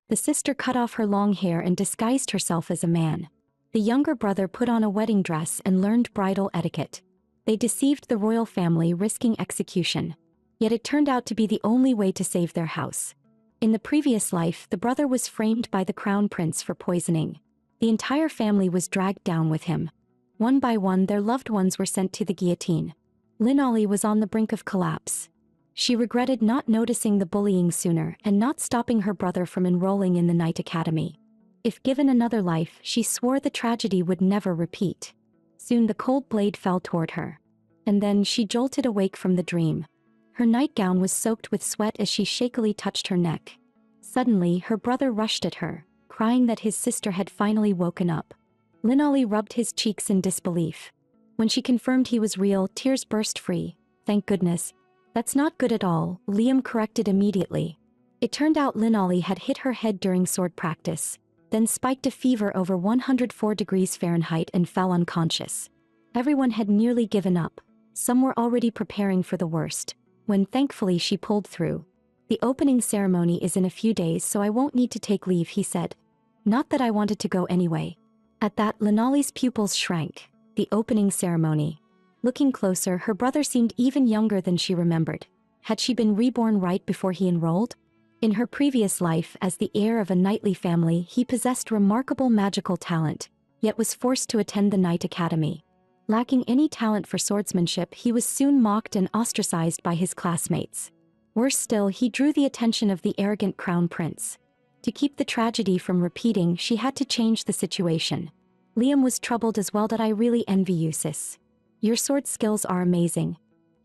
The sister cut off her long hair and disguised herself as a man. The younger brother put on a wedding dress and learned bridal etiquette. They deceived the royal family, risking execution. Yet it turned out to be the only way to save their house. In the previous life, the brother was framed by the crown prince for poisoning. The entire family was dragged down with him. One by one, their loved ones were sent to the guillotine. Linolly was on the brink of collapse. She regretted not noticing the bullying sooner and not stopping her brother from enrolling in the Night Academy. If given another life, she swore the tragedy would never repeat. Soon the cold blade fell toward her. And then she jolted awake from the dream. Her nightgown was soaked with sweat as she shakily touched her neck. Suddenly, her brother rushed at her, crying that his sister had finally woken up. Linolly rubbed his cheeks in disbelief. When she confirmed he was real, tears burst free. Thank goodness. That's not good at all, Liam corrected immediately. It turned out Linolly had hit her head during sword practice, then spiked a fever over 104 degrees Fahrenheit and fell unconscious. Everyone had nearly given up. Some were already preparing for the worst, when thankfully she pulled through. The opening ceremony is in a few days, so I won't need to take leave, he said. Not that I wanted to go anyway. At that, Linolly's pupils shrank. The opening ceremony. Looking closer, her brother seemed even younger than she remembered. Had she been reborn right before he enrolled? In her previous life, as the heir of a knightly family, he possessed remarkable magical talent, yet was forced to attend the Night Academy. Lacking any talent for swordsmanship, he was soon mocked and ostracized by his classmates. Worse still, he drew the attention of the arrogant crown prince. To keep the tragedy from repeating, she had to change the situation. Liam was troubled as well. That I really envy you, sis. Your sword skills are amazing.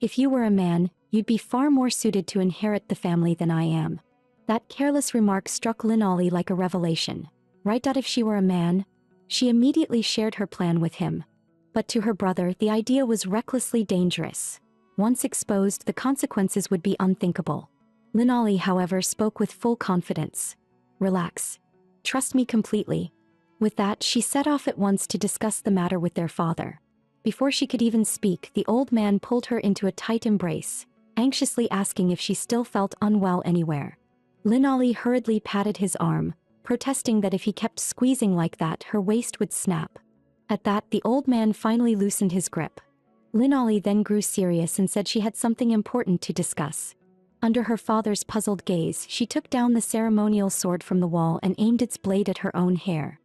If you were a man, you'd be far more suited to inherit the family than I am. That careless remark struck Linolly like a revelation. Right, that if she were a man? She immediately shared her plan with him. But to her brother, the idea was recklessly dangerous. Once exposed, the consequences would be unthinkable. Linolly, however, spoke with full confidence. Relax. Trust me completely. With that, she set off at once to discuss the matter with their father. Before she could even speak, the old man pulled her into a tight embrace, anxiously asking if she still felt unwell anywhere. Linolly hurriedly patted his arm, protesting that if he kept squeezing like that, her waist would snap. At that, the old man finally loosened his grip. Linolly then grew serious and said she had something important to discuss. Under her father's puzzled gaze, she took down the ceremonial sword from the wall and aimed its blade at her own hair.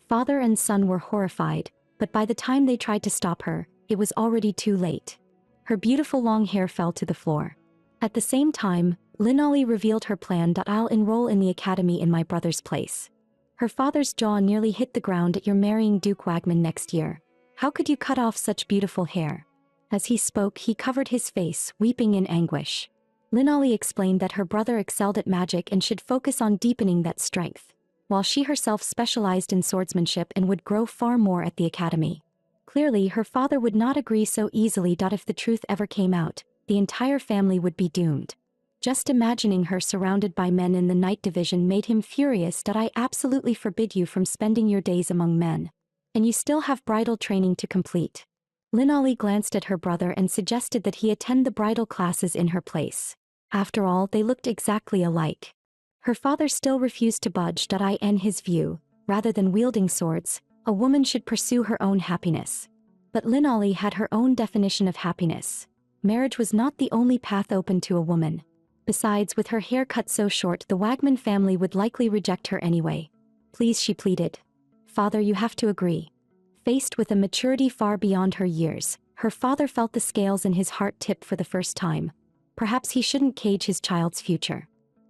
Father and son were horrified, but by the time they tried to stop her, it was already too late. Her beautiful long hair fell to the floor. At the same time, Linolly revealed her plan. I'll enroll in the academy in my brother's place. Her father's jaw nearly hit the ground. You're marrying Duke Wagman next year. How could you cut off such beautiful hair? As he spoke, he covered his face, weeping in anguish. Linolly explained that her brother excelled at magic and should focus on deepening that strength, while she herself specialized in swordsmanship and would grow far more at the academy. Clearly, her father would not agree so easily. If the truth ever came out, the entire family would be doomed. Just imagining her surrounded by men in the night division made him furious. I absolutely forbid you from spending your days among men. And you still have bridal training to complete. Linolly glanced at her brother and suggested that he attend the bridal classes in her place. After all, they looked exactly alike. Her father still refused to budge. In his view, rather than wielding swords, a woman should pursue her own happiness. But Linolly had her own definition of happiness. Marriage was not the only path open to a woman. Besides, with her hair cut so short, the Wagman family would likely reject her anyway. Please, she pleaded. Father, you have to agree. Faced with a maturity far beyond her years, her father felt the scales in his heart tip for the first time. Perhaps he shouldn't cage his child's future.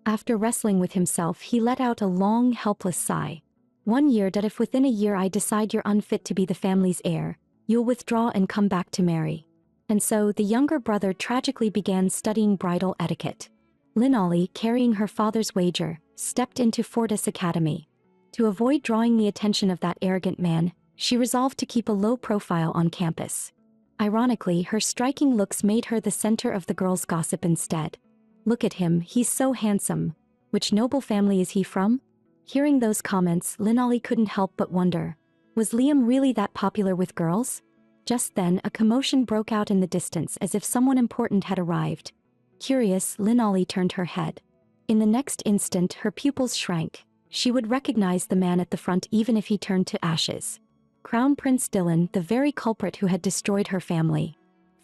After wrestling with himself, he let out a long, helpless sigh. 1 year. If within a year I decide you're unfit to be the family's heir, you'll withdraw and come back to marry. And so, the younger brother tragically began studying bridal etiquette. Linolly, carrying her father's wager, stepped into Fortis Academy. To avoid drawing the attention of that arrogant man, she resolved to keep a low profile on campus. Ironically, her striking looks made her the center of the girls' gossip instead. Look at him, he's so handsome. Which noble family is he from? Hearing those comments, Linolly couldn't help but wonder. Was Liam really that popular with girls? Just then, a commotion broke out in the distance as if someone important had arrived. Curious, Linolly turned her head. In the next instant, her pupils shrank. She would recognize the man at the front even if he turned to ashes. Crown Prince Dylan, the very culprit who had destroyed her family.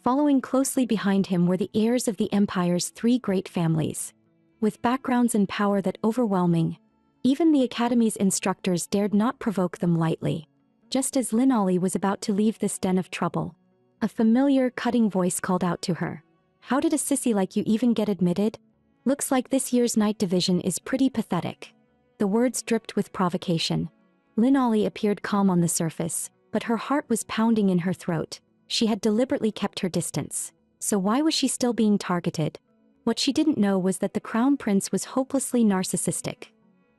Following closely behind him were the heirs of the Empire's 3 great families. With backgrounds and power that overwhelming, even the Academy's instructors dared not provoke them lightly. Just as Lin Ollie was about to leave this den of trouble, a familiar, cutting voice called out to her. "How did a sissy like you even get admitted? Looks like this year's night division is pretty pathetic." The words dripped with provocation. Lin Ollie appeared calm on the surface, but her heart was pounding in her throat. She had deliberately kept her distance. So why was she still being targeted? What she didn't know was that the Crown Prince was hopelessly narcissistic.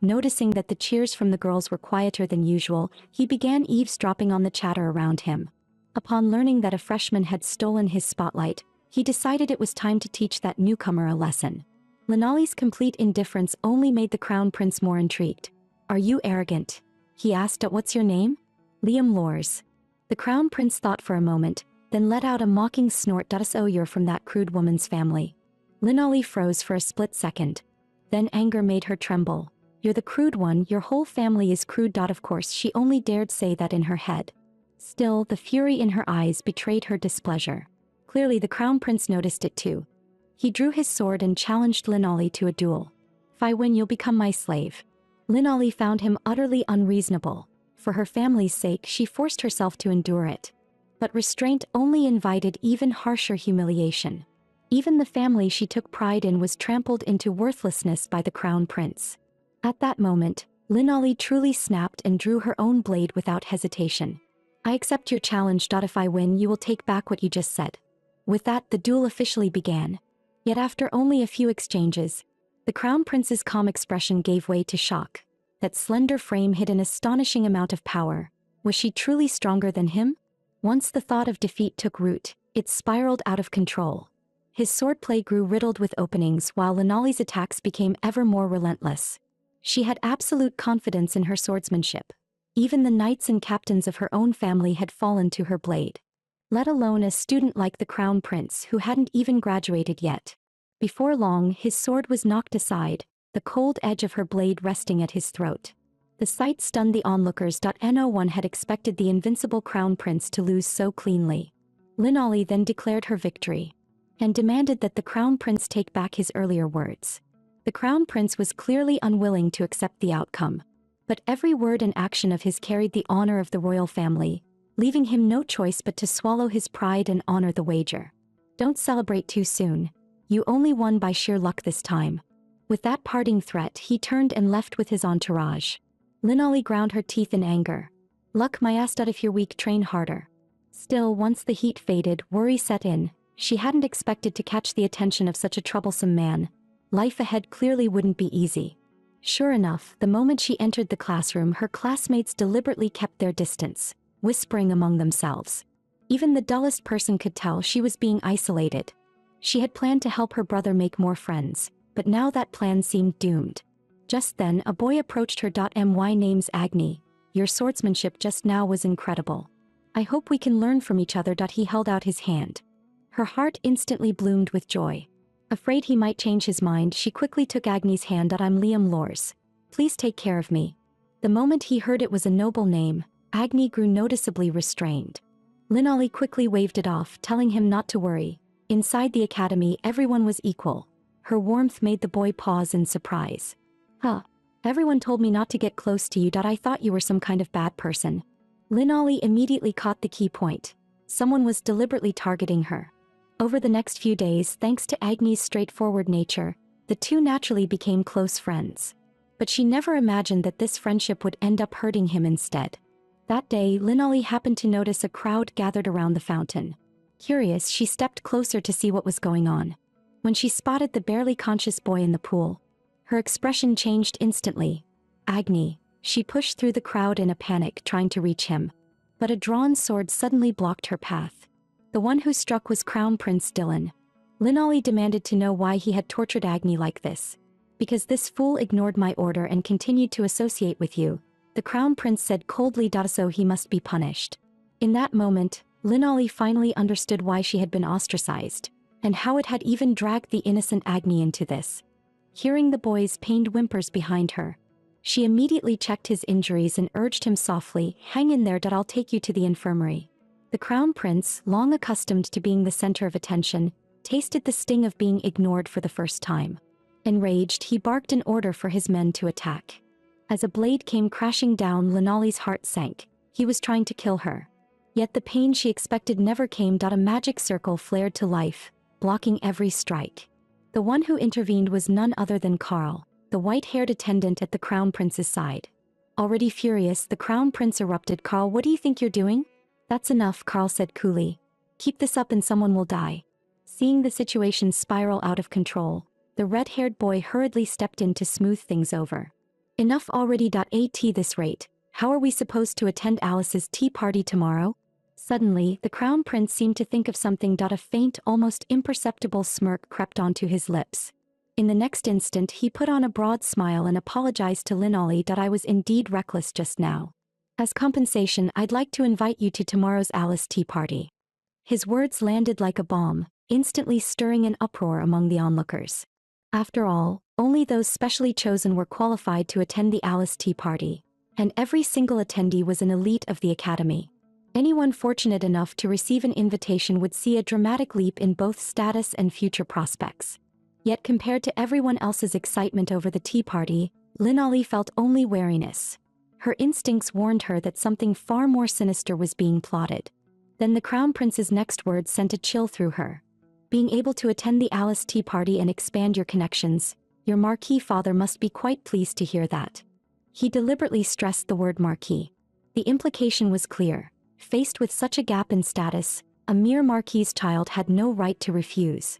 Noticing that the cheers from the girls were quieter than usual, he began eavesdropping on the chatter around him. Upon learning that a freshman had stolen his spotlight, he decided it was time to teach that newcomer a lesson. Lin Ollie's complete indifference only made the Crown Prince more intrigued. "Are you arrogant?" he asked. "What's your name?" "Liam Lors." The Crown Prince thought for a moment, then let out a mocking snort. "So you're from that crude woman's family." Lin Ollie froze for a split second. Then anger made her tremble. "You're the crude one, your whole family is crude." Of course she only dared say that in her head. Still, the fury in her eyes betrayed her displeasure. Clearly the Crown Prince noticed it too. He drew his sword and challenged Lin Ollie to a duel. "If I win, you'll become my slave." Lin Ollie found him utterly unreasonable. For her family's sake, she forced herself to endure it. But restraint only invited even harsher humiliation. Even the family she took pride in was trampled into worthlessness by the Crown Prince. At that moment, Lin Ollie truly snapped and drew her own blade without hesitation. "I accept your challenge. If I win, you will take back what you just said." With that, the duel officially began. Yet after only a few exchanges, the Crown Prince's calm expression gave way to shock. That slender frame hid an astonishing amount of power. Was she truly stronger than him? Once the thought of defeat took root, it spiraled out of control. His swordplay grew riddled with openings while Lin Ollie's attacks became ever more relentless. She had absolute confidence in her swordsmanship. Even the knights and captains of her own family had fallen to her blade. Let alone a student like the Crown Prince who hadn't even graduated yet. Before long, his sword was knocked aside, the cold edge of her blade resting at his throat. The sight stunned the onlookers. No one had expected the invincible Crown Prince to lose so cleanly. Lin Ollie then declared her victory, and demanded that the Crown Prince take back his earlier words. The Crown Prince was clearly unwilling to accept the outcome. But every word and action of his carried the honor of the royal family, leaving him no choice but to swallow his pride and honor the wager. "Don't celebrate too soon. You only won by sheer luck this time." With that parting threat, he turned and left with his entourage. Lin Ollie ground her teeth in anger. "Luck my ass. If you're weak, train harder." Still, once the heat faded, worry set in. She hadn't expected to catch the attention of such a troublesome man. Life ahead clearly wouldn't be easy. Sure enough, the moment she entered the classroom, her classmates deliberately kept their distance, whispering among themselves. Even the dullest person could tell she was being isolated. She had planned to help her brother make more friends, but now that plan seemed doomed. Just then, a boy approached her. "My name's Agni. Your swordsmanship just now was incredible. I hope we can learn from each other." He held out his hand. Her heart instantly bloomed with joy. Afraid he might change his mind, she quickly took Agni's hand. "I'm Liam Lors. Please take care of me." The moment he heard it was a noble name, Agni grew noticeably restrained. Lin Ollie quickly waved it off, telling him not to worry. Inside the academy, everyone was equal. Her warmth made the boy pause in surprise. "Huh. Everyone told me not to get close to you. I thought you were some kind of bad person." Lin Ollie immediately caught the key point. Someone was deliberately targeting her. Over the next few days, thanks to Agni's straightforward nature, the two naturally became close friends. But she never imagined that this friendship would end up hurting him instead. That day, Lin Ollie happened to notice a crowd gathered around the fountain. Curious, she stepped closer to see what was going on. When she spotted the barely conscious boy in the pool, her expression changed instantly. "Agni." She pushed through the crowd in a panic, trying to reach him. But a drawn sword suddenly blocked her path. The one who struck was Crown Prince Dylan. Lin Ollie demanded to know why he had tortured Agni like this. "Because this fool ignored my order and continued to associate with you," the Crown Prince said coldly. "So he must be punished." In that moment, Lin Ollie finally understood why she had been ostracized, and how it had even dragged the innocent Agni into this. Hearing the boy's pained whimpers behind her, She immediately checked his injuries and urged him softly, "Hang in there, I'll take you to the infirmary." The crown prince, long accustomed to being the center of attention, tasted the sting of being ignored for the first time. Enraged, he barked an order for his men to attack. As a blade came crashing down, Linali's heart sank. He was trying to kill her. Yet the pain she expected never came. A magic circle flared to life, blocking every strike. The one who intervened was none other than Carl, the white-haired attendant at the crown prince's side. Already furious, the crown prince erupted. "Carl, what do you think you're doing?" "That's enough," Carl said coolly. "Keep this up and someone will die." Seeing the situation spiral out of control, the red-haired boy hurriedly stepped in to smooth things over. "Enough already. At this rate, how are we supposed to attend Alice's tea party tomorrow?" Suddenly, the crown prince seemed to think of something. A faint, almost imperceptible smirk crept onto his lips. In the next instant, he put on a broad smile and apologized to Linali. "I was indeed reckless just now. As compensation, I'd like to invite you to tomorrow's Alice tea party." His words landed like a bomb, instantly stirring an uproar among the onlookers. After all, only those specially chosen were qualified to attend the Alice tea party, and every single attendee was an elite of the academy. Anyone fortunate enough to receive an invitation would see a dramatic leap in both status and future prospects. Yet compared to everyone else's excitement over the tea party, Linali felt only wariness. Her instincts warned her that something far more sinister was being plotted. Then the crown prince's next words sent a chill through her. "Being able to attend the Alice tea party and expand your connections, your marquis father must be quite pleased to hear that." He deliberately stressed the word marquis. The implication was clear. Faced with such a gap in status, a mere marquis's child had no right to refuse.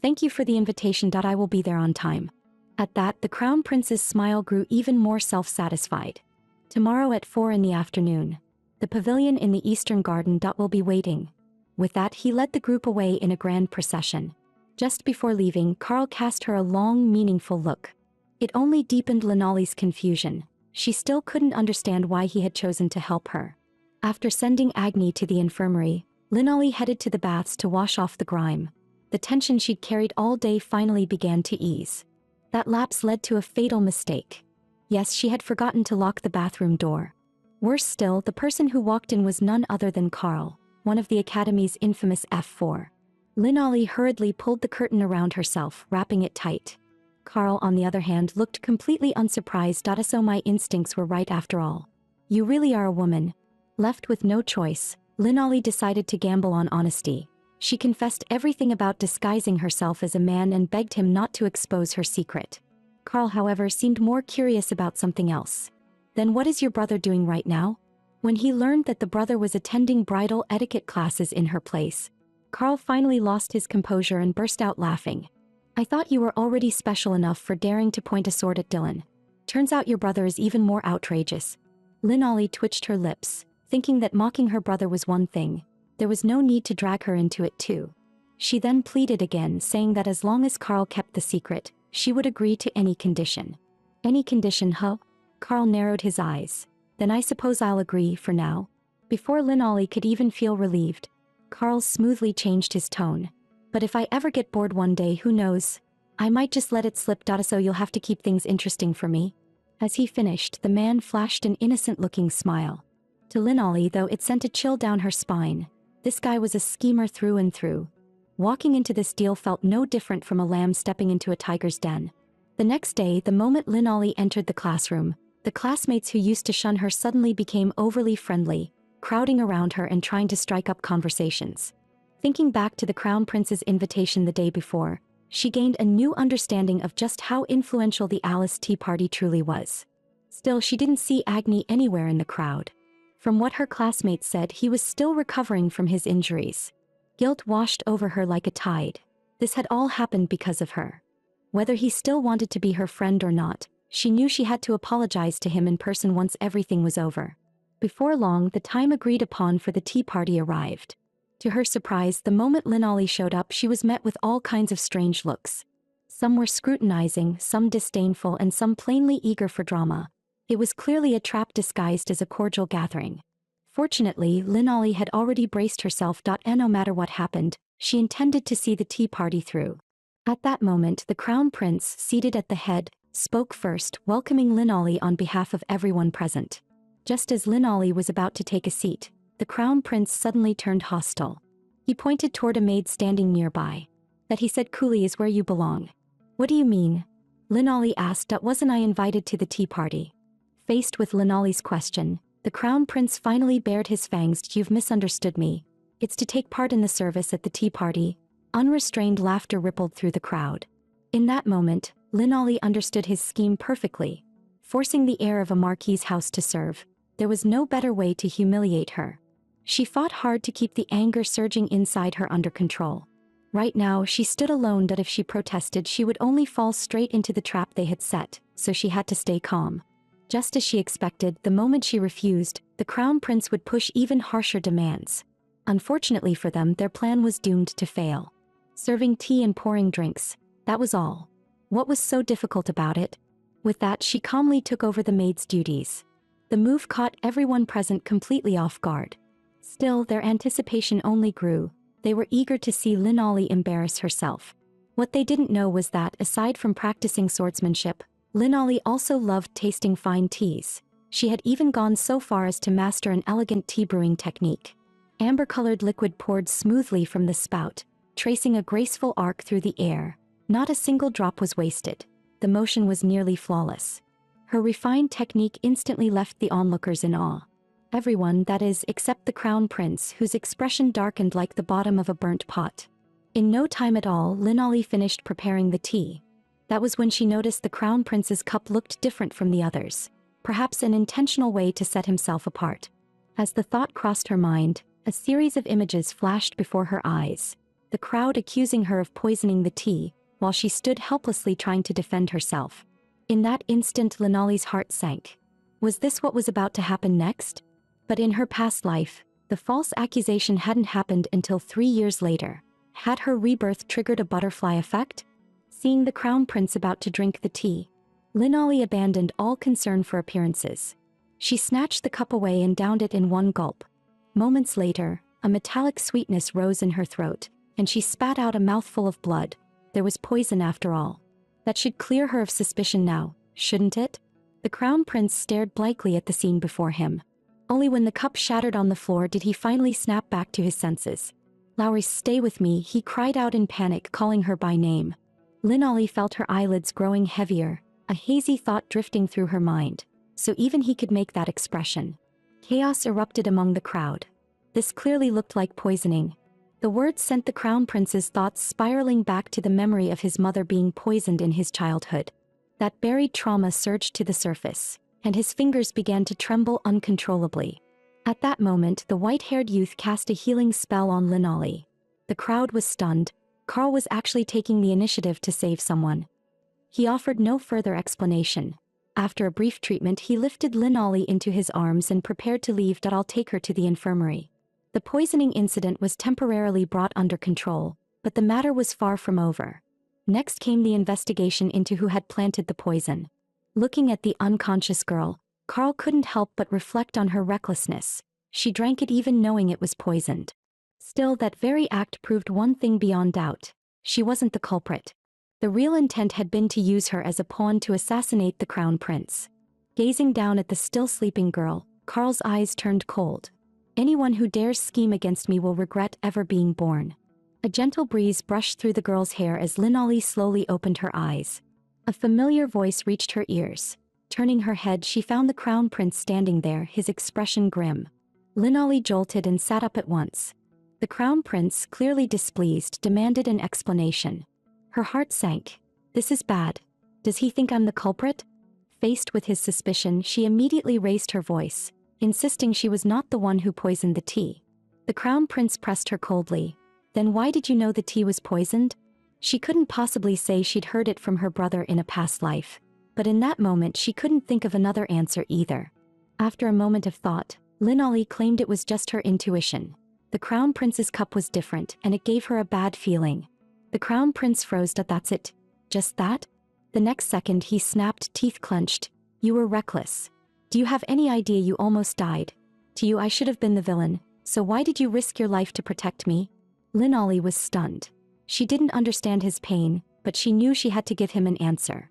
"Thank you for the invitation. I will be there on time." At that, the crown prince's smile grew even more self-satisfied. "Tomorrow at 4 in the afternoon. The pavilion in the eastern garden. Will be waiting." With that, he led the group away in a grand procession. Just before leaving, Carl cast her a long, meaningful look. It only deepened Linali's confusion. She still couldn't understand why he had chosen to help her. After sending Agni to the infirmary, Linali headed to the baths to wash off the grime. The tension she'd carried all day finally began to ease. That lapse led to a fatal mistake. Yes, she had forgotten to lock the bathroom door. Worse still, the person who walked in was none other than Carl, one of the Academy's infamous F4. Linali hurriedly pulled the curtain around herself, wrapping it tight. Carl, on the other hand, looked completely unsurprised. "So my instincts were right after all. You really are a woman." Left with no choice, Linali decided to gamble on honesty. She confessed everything about disguising herself as a man and begged him not to expose her secret. Carl, however, seemed more curious about something else. "Then what is your brother doing right now?" When he learned that the brother was attending bridal etiquette classes in her place, Carl finally lost his composure and burst out laughing. "I thought you were already special enough for daring to point a sword at Dylan. Turns out your brother is even more outrageous." Linali twitched her lips, thinking that mocking her brother was one thing. There was no need to drag her into it too. She then pleaded again, saying that as long as Carl kept the secret, she would agree to any condition. "Any condition, huh?" Carl narrowed his eyes. "Then I suppose I'll agree for now." Before Linali could even feel relieved, Carl smoothly changed his tone. "But if I ever get bored one day, who knows? I might just let it slip. So you'll have to keep things interesting for me." As he finished, the man flashed an innocent-looking smile. To Linali, though, it sent a chill down her spine. This guy was a schemer through and through. Walking into this deal felt no different from a lamb stepping into a tiger's den. The next day, the moment Linali entered the classroom, the classmates who used to shun her suddenly became overly friendly, crowding around her and trying to strike up conversations. Thinking back to the Crown Prince's invitation the day before, she gained a new understanding of just how influential the Alice Tea Party truly was. Still, she didn't see Agni anywhere in the crowd. From what her classmates said, he was still recovering from his injuries. Guilt washed over her like a tide. This had all happened because of her. Whether he still wanted to be her friend or not, she knew she had to apologize to him in person once everything was over. Before long, the time agreed upon for the tea party arrived. To her surprise, the moment Linali showed up, she was met with all kinds of strange looks. Some were scrutinizing, some disdainful, and some plainly eager for drama. It was clearly a trap disguised as a cordial gathering. Fortunately, Linali had already braced herself, and no matter what happened, she intended to see the tea party through. At that moment, the Crown Prince, seated at the head, spoke first, welcoming Lin Ollie on behalf of everyone present. Just as Lin Ollie was about to take a seat, the crown prince suddenly turned hostile. He pointed toward a maid standing nearby. That, he said coolly, is where you belong. What do you mean? Lin Ollie asked. That wasn't I invited to the tea party. Faced with Lin Ollie's question, the crown prince finally bared his fangs. You've misunderstood me. It's to take part in the service at the tea party. Unrestrained laughter rippled through the crowd. In that moment, Lin Ollie understood his scheme perfectly. Forcing the heir of a marquis's house to serve, there was no better way to humiliate her. She fought hard to keep the anger surging inside her under control. Right now, she stood alone, that if she protested, she would only fall straight into the trap they had set, so she had to stay calm. Just as she expected, the moment she refused, the crown prince would push even harsher demands. Unfortunately for them, their plan was doomed to fail. Serving tea and pouring drinks, that was all. What was so difficult about it? With that, she calmly took over the maid's duties. The move caught everyone present completely off guard. Still, their anticipation only grew. They were eager to see Lin Ollie embarrass herself. What they didn't know was that, aside from practicing swordsmanship, Lin Ollie also loved tasting fine teas. She had even gone so far as to master an elegant tea brewing technique. Amber-colored liquid poured smoothly from the spout, tracing a graceful arc through the air. Not a single drop was wasted. The motion was nearly flawless. Her refined technique instantly left the onlookers in awe. Everyone, that is, except the crown prince, whose expression darkened like the bottom of a burnt pot. In no time at all, Lin Ollie finished preparing the tea. That was when she noticed the crown prince's cup looked different from the others, perhaps an intentional way to set himself apart. As the thought crossed her mind, a series of images flashed before her eyes. The crowd accusing her of poisoning the tea, while she stood helplessly trying to defend herself. In that instant, Lin Ollie's heart sank. Was this what was about to happen next? But in her past life, the false accusation hadn't happened until 3 years later. Had her rebirth triggered a butterfly effect? Seeing the crown prince about to drink the tea, Lin Ollie abandoned all concern for appearances. She snatched the cup away and downed it in one gulp. Moments later, a metallic sweetness rose in her throat, and she spat out a mouthful of blood. There was poison after all. That should clear her of suspicion now, shouldn't it? The crown prince stared blankly at the scene before him. Only when the cup shattered on the floor did he finally snap back to his senses. "Lowry, stay with me," he cried out in panic, calling her by name. Lin Ollie felt her eyelids growing heavier, a hazy thought drifting through her mind. So even he could make that expression. Chaos erupted among the crowd. This clearly looked like poisoning. The words sent the crown prince's thoughts spiraling back to the memory of his mother being poisoned in his childhood. That buried trauma surged to the surface, and his fingers began to tremble uncontrollably. At that moment, the white-haired youth cast a healing spell on Lin Ollie. The crowd was stunned. Carl was actually taking the initiative to save someone. He offered no further explanation. After a brief treatment, he lifted Lin Ollie into his arms and prepared to leave. "I'll take her to the infirmary." The poisoning incident was temporarily brought under control, but the matter was far from over. Next came the investigation into who had planted the poison. Looking at the unconscious girl, Carl couldn't help but reflect on her recklessness. She drank it even knowing it was poisoned. Still, that very act proved one thing beyond doubt. She wasn't the culprit. The real intent had been to use her as a pawn to assassinate the crown prince. Gazing down at the still sleeping girl, Carl's eyes turned cold. "Anyone who dares scheme against me will regret ever being born." A gentle breeze brushed through the girl's hair as Lin Ollie slowly opened her eyes. A familiar voice reached her ears. Turning her head, she found the crown prince standing there, his expression grim. Lin Ollie jolted and sat up at once. The crown prince, clearly displeased, demanded an explanation. Her heart sank. This is bad. Does he think I'm the culprit? Faced with his suspicion, she immediately raised her voice, insisting she was not the one who poisoned the tea. The crown prince pressed her coldly. "Then why did you know the tea was poisoned?" She couldn't possibly say she'd heard it from her brother in a past life. But in that moment she couldn't think of another answer either. After a moment of thought, Lin Ollie claimed it was just her intuition. The crown prince's cup was different, and it gave her a bad feeling. The crown prince froze. "That's it? Just that?" The next second he snapped, teeth clenched. "You were reckless. Do you have any idea you almost died? To you I should have been the villain, so why did you risk your life to protect me?" Lin Ollie was stunned. She didn't understand his pain, but she knew she had to give him an answer.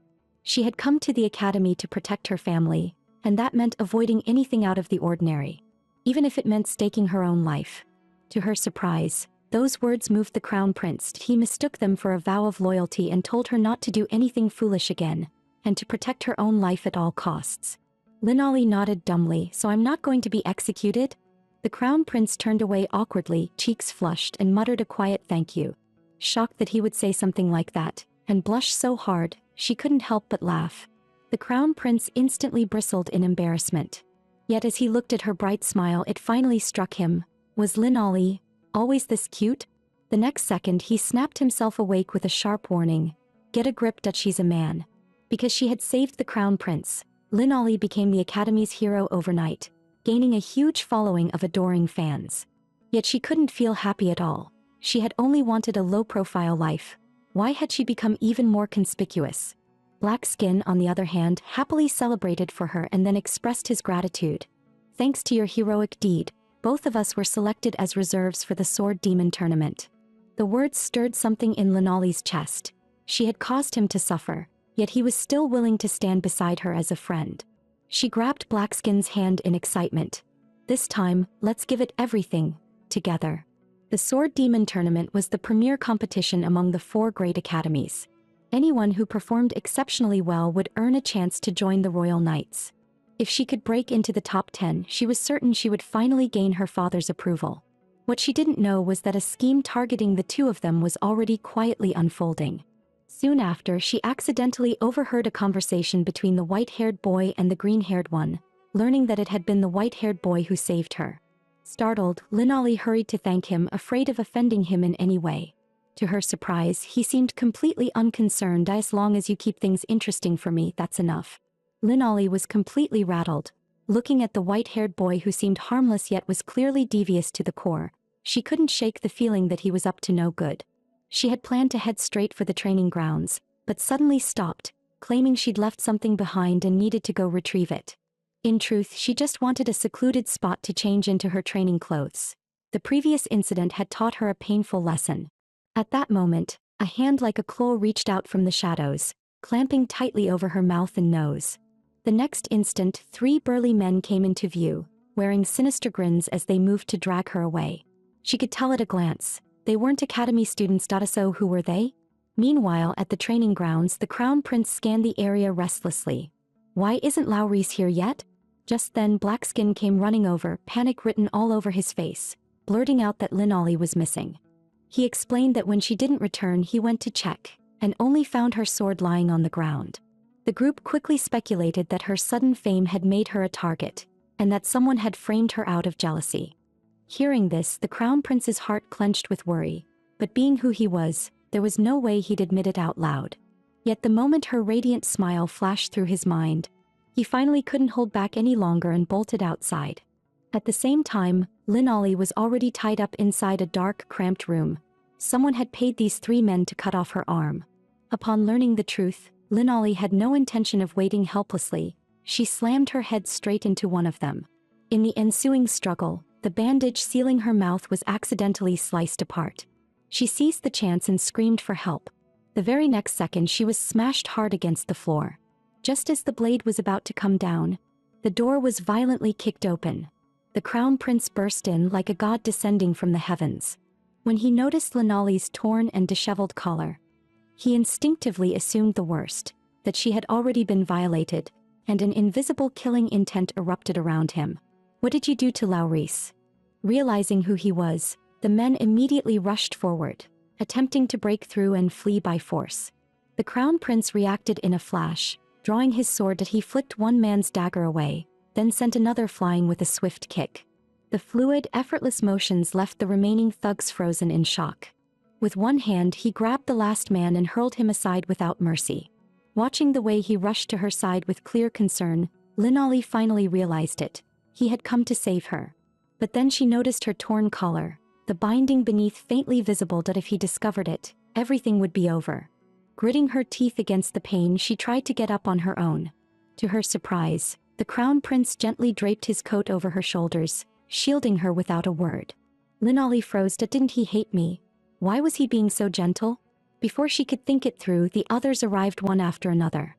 She had come to the academy to protect her family, and that meant avoiding anything out of the ordinary, even if it meant staking her own life. To her surprise, those words moved the crown prince. He mistook them for a vow of loyalty and told her not to do anything foolish again, and to protect her own life at all costs. Linali nodded dumbly. "So I'm not going to be executed?" The crown prince turned away awkwardly, cheeks flushed, and muttered a quiet thank you. Shocked that he would say something like that, and blushed so hard, she couldn't help but laugh. The crown prince instantly bristled in embarrassment. Yet as he looked at her bright smile, it finally struck him. Was Linali always this cute? The next second he snapped himself awake with a sharp warning. Get a grip, that she's a man. Because she had saved the crown prince, Linali became the academy's hero overnight, gaining a huge following of adoring fans. Yet she couldn't feel happy at all. She had only wanted a low-profile life. Why had she become even more conspicuous? Black Skin, on the other hand, happily celebrated for her and then expressed his gratitude. Thanks to your heroic deed, both of us were selected as reserves for the Sword Demon tournament. The words stirred something in Linali's chest. She had caused him to suffer, yet he was still willing to stand beside her as a friend. She grabbed Blackskin's hand in excitement. This time, let's give it everything, together. The Sword Demon tournament was the premier competition among the 4 great academies. Anyone who performed exceptionally well would earn a chance to join the Royal Knights. If she could break into the top 10, she was certain she would finally gain her father's approval. What she didn't know was that a scheme targeting the two of them was already quietly unfolding. Soon after, she accidentally overheard a conversation between the white-haired boy and the green-haired one, learning that it had been the white-haired boy who saved her. Startled, Linali hurried to thank him, afraid of offending him in any way. To her surprise, he seemed completely unconcerned. "As long as you keep things interesting for me, that's enough." Linali was completely rattled. Looking at the white-haired boy who seemed harmless yet was clearly devious to the core, she couldn't shake the feeling that he was up to no good. She had planned to head straight for the training grounds, but suddenly stopped, claiming she'd left something behind and needed to go retrieve it. In truth, she just wanted a secluded spot to change into her training clothes. The previous incident had taught her a painful lesson. At that moment, a hand like a claw reached out from the shadows, clamping tightly over her mouth and nose. The next instant, 3 burly men came into view, wearing sinister grins as they moved to drag her away. She could tell at a glance. They weren't academy students. So who were they? Meanwhile, at the training grounds, the crown prince scanned the area restlessly. Why isn't Laurice here yet? Just then, Blackskin came running over, panic written all over his face, blurting out that Linali was missing. He explained that when she didn't return, he went to check, and only found her sword lying on the ground. The group quickly speculated that her sudden fame had made her a target, and that someone had framed her out of jealousy. Hearing this, the crown prince's heart clenched with worry, but being who he was, there was no way he'd admit it out loud. Yet the moment her radiant smile flashed through his mind, he finally couldn't hold back any longer and bolted outside. At the same time, Linali was already tied up inside a dark, cramped room. Someone had paid these 3 men to cut off her arm. Upon learning the truth, Linali had no intention of waiting helplessly. She slammed her head straight into one of them. In the ensuing struggle, the bandage sealing her mouth was accidentally sliced apart. She seized the chance and screamed for help. The very next second, she was smashed hard against the floor. Just as the blade was about to come down, the door was violently kicked open. The crown prince burst in like a god descending from the heavens. When he noticed Linali's torn and disheveled collar, he instinctively assumed the worst, that she had already been violated, and an invisible killing intent erupted around him. "What did you do to Laurice?" Realizing who he was, the men immediately rushed forward, attempting to break through and flee by force. The crown prince reacted in a flash. Drawing his sword, he flicked one man's dagger away, then sent another flying with a swift kick. The fluid, effortless motions left the remaining thugs frozen in shock. With one hand, he grabbed the last man and hurled him aside without mercy. Watching the way he rushed to her side with clear concern, Linali finally realized it. He had come to save her. But then she noticed her torn collar, the binding beneath faintly visible, that if he discovered it, everything would be over. Gritting her teeth against the pain, she tried to get up on her own. To her surprise, the crown prince gently draped his coat over her shoulders, shielding her without a word. Linali froze. Didn't he hate me? Why was he being so gentle? Before she could think it through, the others arrived one after another.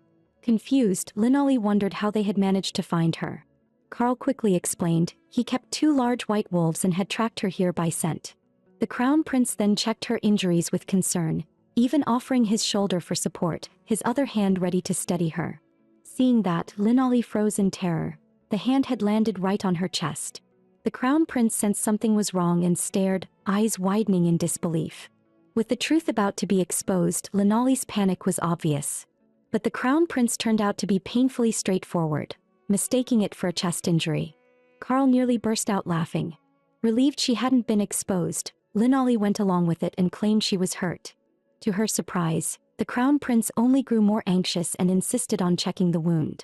Confused, Linolly wondered how they had managed to find her. Carl quickly explained, he kept 2 large white wolves and had tracked her here by scent. The crown prince then checked her injuries with concern, even offering his shoulder for support, his other hand ready to steady her. Seeing that, Linolly froze in terror. The hand had landed right on her chest. The crown prince sensed something was wrong and stared, eyes widening in disbelief. With the truth about to be exposed, Linolly's panic was obvious. But the crown prince turned out to be painfully straightforward, mistaking it for a chest injury. Carl nearly burst out laughing. Relieved she hadn't been exposed, Linolly went along with it and claimed she was hurt. To her surprise, the crown prince only grew more anxious and insisted on checking the wound.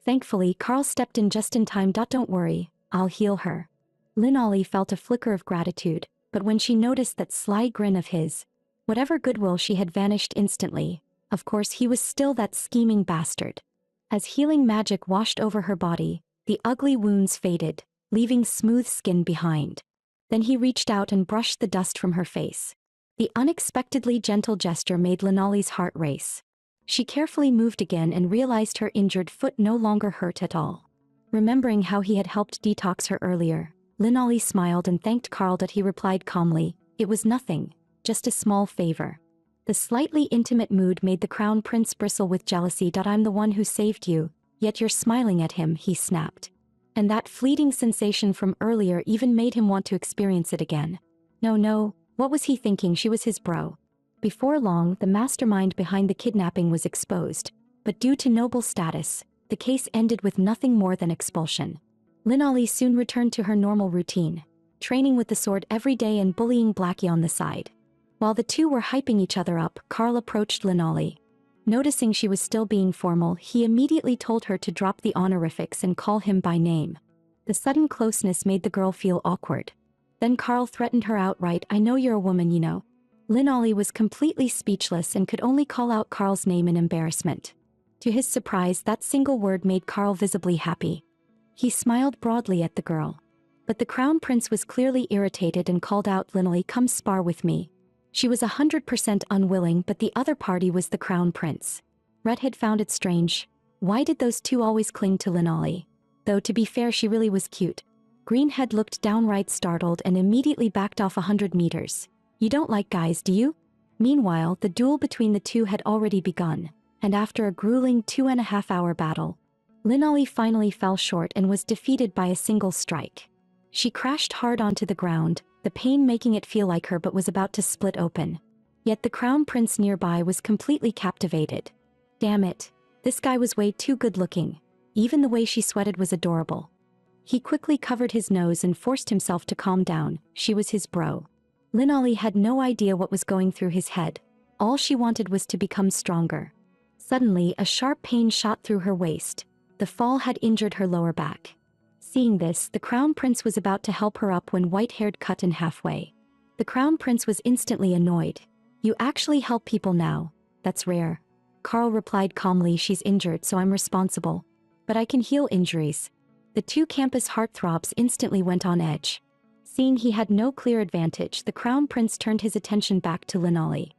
Thankfully, Carl stepped in just in time. Don't worry, I'll heal her. Linolly felt a flicker of gratitude, but when she noticed that sly grin of his, whatever goodwill she had vanished instantly. Of course he was still that scheming bastard. As healing magic washed over her body, the ugly wounds faded, leaving smooth skin behind. Then he reached out and brushed the dust from her face. The unexpectedly gentle gesture made Linolly's heart race. She carefully moved again and realized her injured foot no longer hurt at all. Remembering how he had helped detox her earlier, Linolly smiled and thanked Carl. He replied calmly, "It was nothing, just a small favor." The slightly intimate mood made the crown prince bristle with jealousy. "I'm the one who saved you, yet you're smiling at him," he snapped. And that fleeting sensation from earlier even made him want to experience it again. No, what was he thinking? She was his bro. Before long, the mastermind behind the kidnapping was exposed, but due to noble status, the case ended with nothing more than expulsion. Linolly soon returned to her normal routine, training with the sword every day and bullying Blackie on the side. While the two were hyping each other up, Carl approached Linolly. Noticing she was still being formal, he immediately told her to drop the honorifics and call him by name. The sudden closeness made the girl feel awkward. Then Carl threatened her outright, "I know you're a woman, you know." Linolly was completely speechless and could only call out Carl's name in embarrassment. To his surprise, that single word made Carl visibly happy. He smiled broadly at the girl. But the crown prince was clearly irritated and called out, "Linolly, come spar with me." She was 100% unwilling, but the other party was the crown prince. Redhead found it strange. Why did those two always cling to Linolly? Though to be fair, she really was cute. Greenhead looked downright startled and immediately backed off 100 meters. "You don't like guys, do you?" Meanwhile, the duel between the two had already begun, and after a grueling 2.5-hour battle, Linolly finally fell short and was defeated by a single strike. She crashed hard onto the ground, the pain making it feel like her but was about to split open. Yet the crown prince nearby was completely captivated. Damn it, this guy was way too good looking. Even the way she sweated was adorable. He quickly covered his nose and forced himself to calm down. She was his bro. Linolly had no idea what was going through his head. All she wanted was to become stronger. Suddenly, a sharp pain shot through her waist. The fall had injured her lower back. Seeing this, the crown prince was about to help her up when white-haired cut in halfway. The crown prince was instantly annoyed. "You actually help people now. That's rare." Carl replied calmly, "She's injured, so I'm responsible. But I can heal injuries." The two campus heartthrobs instantly went on edge. Seeing he had no clear advantage, the crown prince turned his attention back to Linolly.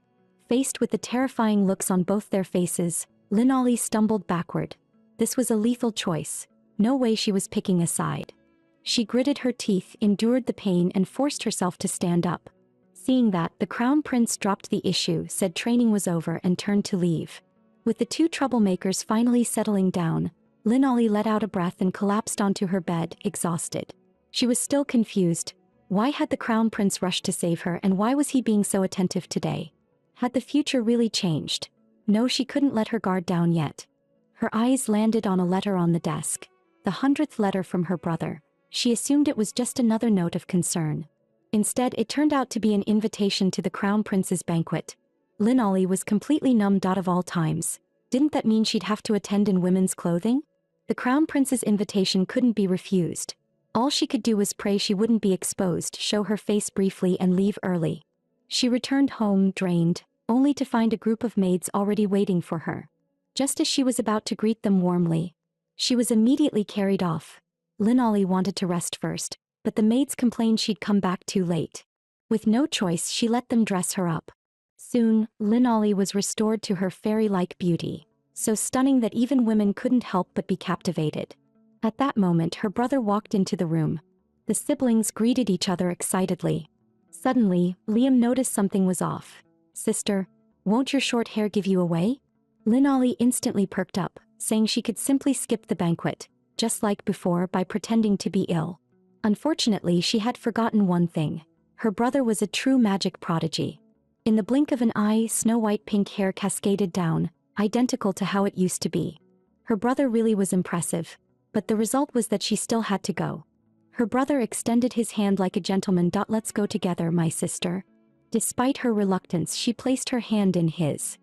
Faced with the terrifying looks on both their faces, Linolly stumbled backward. This was a lethal choice. No way she was picking a side. She gritted her teeth, endured the pain, and forced herself to stand up. Seeing that, the crown prince dropped the issue, said training was over, and turned to leave. With the two troublemakers finally settling down, Linolly let out a breath and collapsed onto her bed, exhausted. She was still confused. Why had the crown prince rushed to save her, and why was he being so attentive today? Had the future really changed? No, she couldn't let her guard down yet. Her eyes landed on a letter on the desk. The 100th letter from her brother. She assumed it was just another note of concern. Instead, it turned out to be an invitation to the crown prince's banquet. Linolly was completely numbed out of all times. Didn't that mean she'd have to attend in women's clothing? The crown prince's invitation couldn't be refused. All she could do was pray she wouldn't be exposed, show her face briefly, and leave early. She returned home, drained, only to find a group of maids already waiting for her. Just as she was about to greet them warmly, she was immediately carried off. Linolly wanted to rest first, but the maids complained she'd come back too late. With no choice, she let them dress her up. Soon, Linolly was restored to her fairy-like beauty. so stunning that even women couldn't help but be captivated. At that moment, her brother walked into the room. The siblings greeted each other excitedly. Suddenly, Liam noticed something was off. "Sister, won't your short hair give you away?" Linolly instantly perked up, saying she could simply skip the banquet, just like before, by pretending to be ill. Unfortunately, she had forgotten one thing. Her brother was a true magic prodigy. In the blink of an eye, snow-white pink hair cascaded down, identical to how it used to be. Her brother really was impressive, but the result was that she still had to go. Her brother extended his hand like a gentleman. "Let's go together, my sister." Despite her reluctance, she placed her hand in his.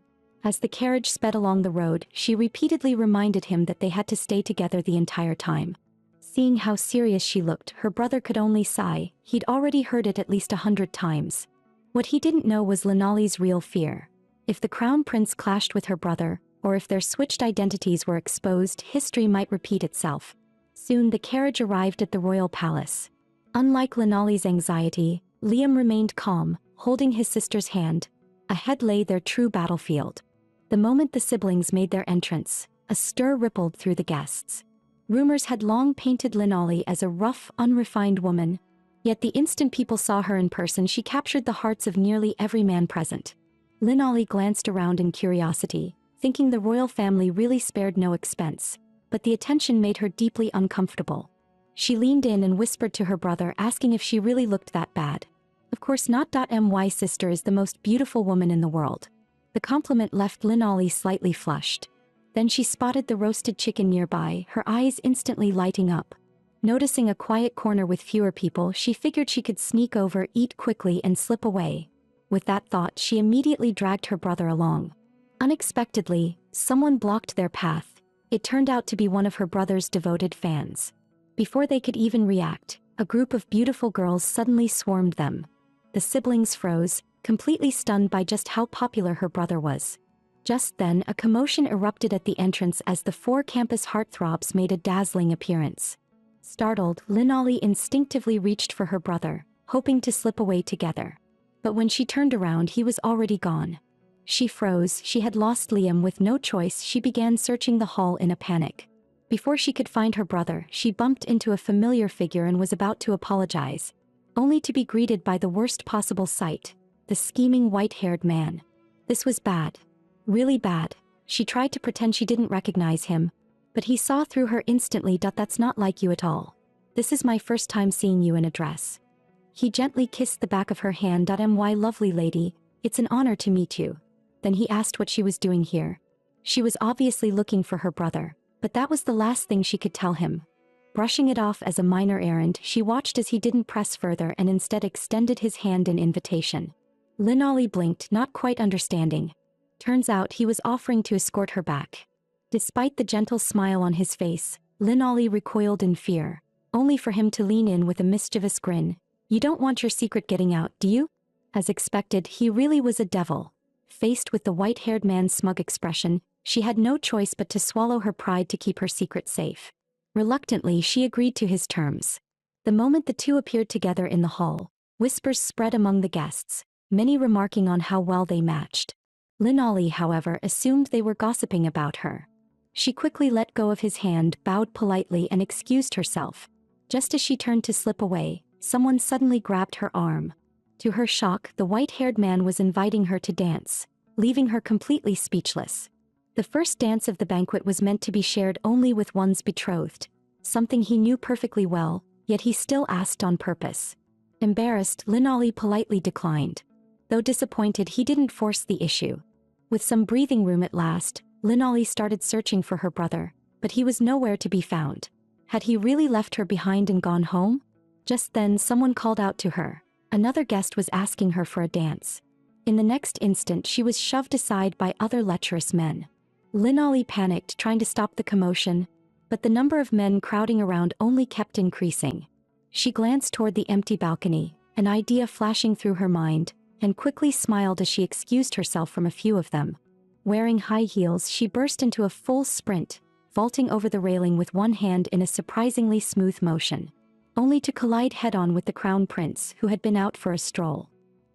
As the carriage sped along the road, she repeatedly reminded him that they had to stay together the entire time. Seeing how serious she looked, her brother could only sigh. He'd already heard it at least 100 times. What he didn't know was Linolly's real fear. If the crown prince clashed with her brother, or if their switched identities were exposed, history might repeat itself. Soon the carriage arrived at the royal palace. Unlike Linolly's anxiety, Liam remained calm, holding his sister's hand. Ahead lay their true battlefield. The moment the siblings made their entrance, a stir rippled through the guests. Rumors had long painted Linolly as a rough, unrefined woman. Yet the instant people saw her in person, she captured the hearts of nearly every man present. Linolly glanced around in curiosity, thinking the royal family really spared no expense. But the attention made her deeply uncomfortable. She leaned in and whispered to her brother, asking if she really looked that bad. "Of course not. My sister is the most beautiful woman in the world." The compliment left Linolly slightly flushed. Then she spotted the roasted chicken nearby, her eyes instantly lighting up. Noticing a quiet corner with fewer people, she figured she could sneak over, eat quickly, and slip away. With that thought, she immediately dragged her brother along. Unexpectedly, someone blocked their path. It turned out to be one of her brother's devoted fans. Before they could even react, a group of beautiful girls suddenly swarmed them. The siblings froze, completely stunned by just how popular her brother was. Just then, a commotion erupted at the entrance as the 4 campus heartthrobs made a dazzling appearance. Startled, Linolly instinctively reached for her brother, hoping to slip away together. But when she turned around, he was already gone. She froze. She had lost Liam. With no choice, she began searching the hall in a panic. Before she could find her brother, she bumped into a familiar figure and was about to apologize, only to be greeted by the worst possible sight: the scheming white-haired man. This was bad. Really bad. She tried to pretend she didn't recognize him, but he saw through her instantly. "That's not like you at all. This is my first time seeing you in a dress." He gently kissed the back of her hand. "My lovely lady, it's an honor to meet you." Then he asked what she was doing here. She was obviously looking for her brother, but that was the last thing she could tell him. Brushing it off as a minor errand, she watched as he didn't press further and instead extended his hand in invitation. Linolly blinked, not quite understanding. Turns out he was offering to escort her back. Despite the gentle smile on his face, Linolly recoiled in fear, only for him to lean in with a mischievous grin. "You don't want your secret getting out, do you?" As expected, he really was a devil. Faced with the white-haired man's smug expression, she had no choice but to swallow her pride to keep her secret safe. Reluctantly, she agreed to his terms. The moment the two appeared together in the hall, whispers spread among the guests, many remarking on how well they matched. Linolly, however, assumed they were gossiping about her. She quickly let go of his hand, bowed politely, and excused herself. Just as she turned to slip away, someone suddenly grabbed her arm. To her shock, the white-haired man was inviting her to dance, leaving her completely speechless. The first dance of the banquet was meant to be shared only with one's betrothed, something he knew perfectly well, yet he still asked on purpose. Embarrassed, Linolly politely declined. Though disappointed, he didn't force the issue. With some breathing room at last, Linolly started searching for her brother, but he was nowhere to be found. Had he really left her behind and gone home? Just then, someone called out to her. Another guest was asking her for a dance. In the next instant, she was shoved aside by other lecherous men. Linolly panicked, trying to stop the commotion, but the number of men crowding around only kept increasing. She glanced toward the empty balcony, an idea flashing through her mind, and quickly smiled as she excused herself from a few of them. Wearing high heels, she burst into a full sprint, vaulting over the railing with one hand in a surprisingly smooth motion, only to collide head-on with the crown prince, who had been out for a stroll.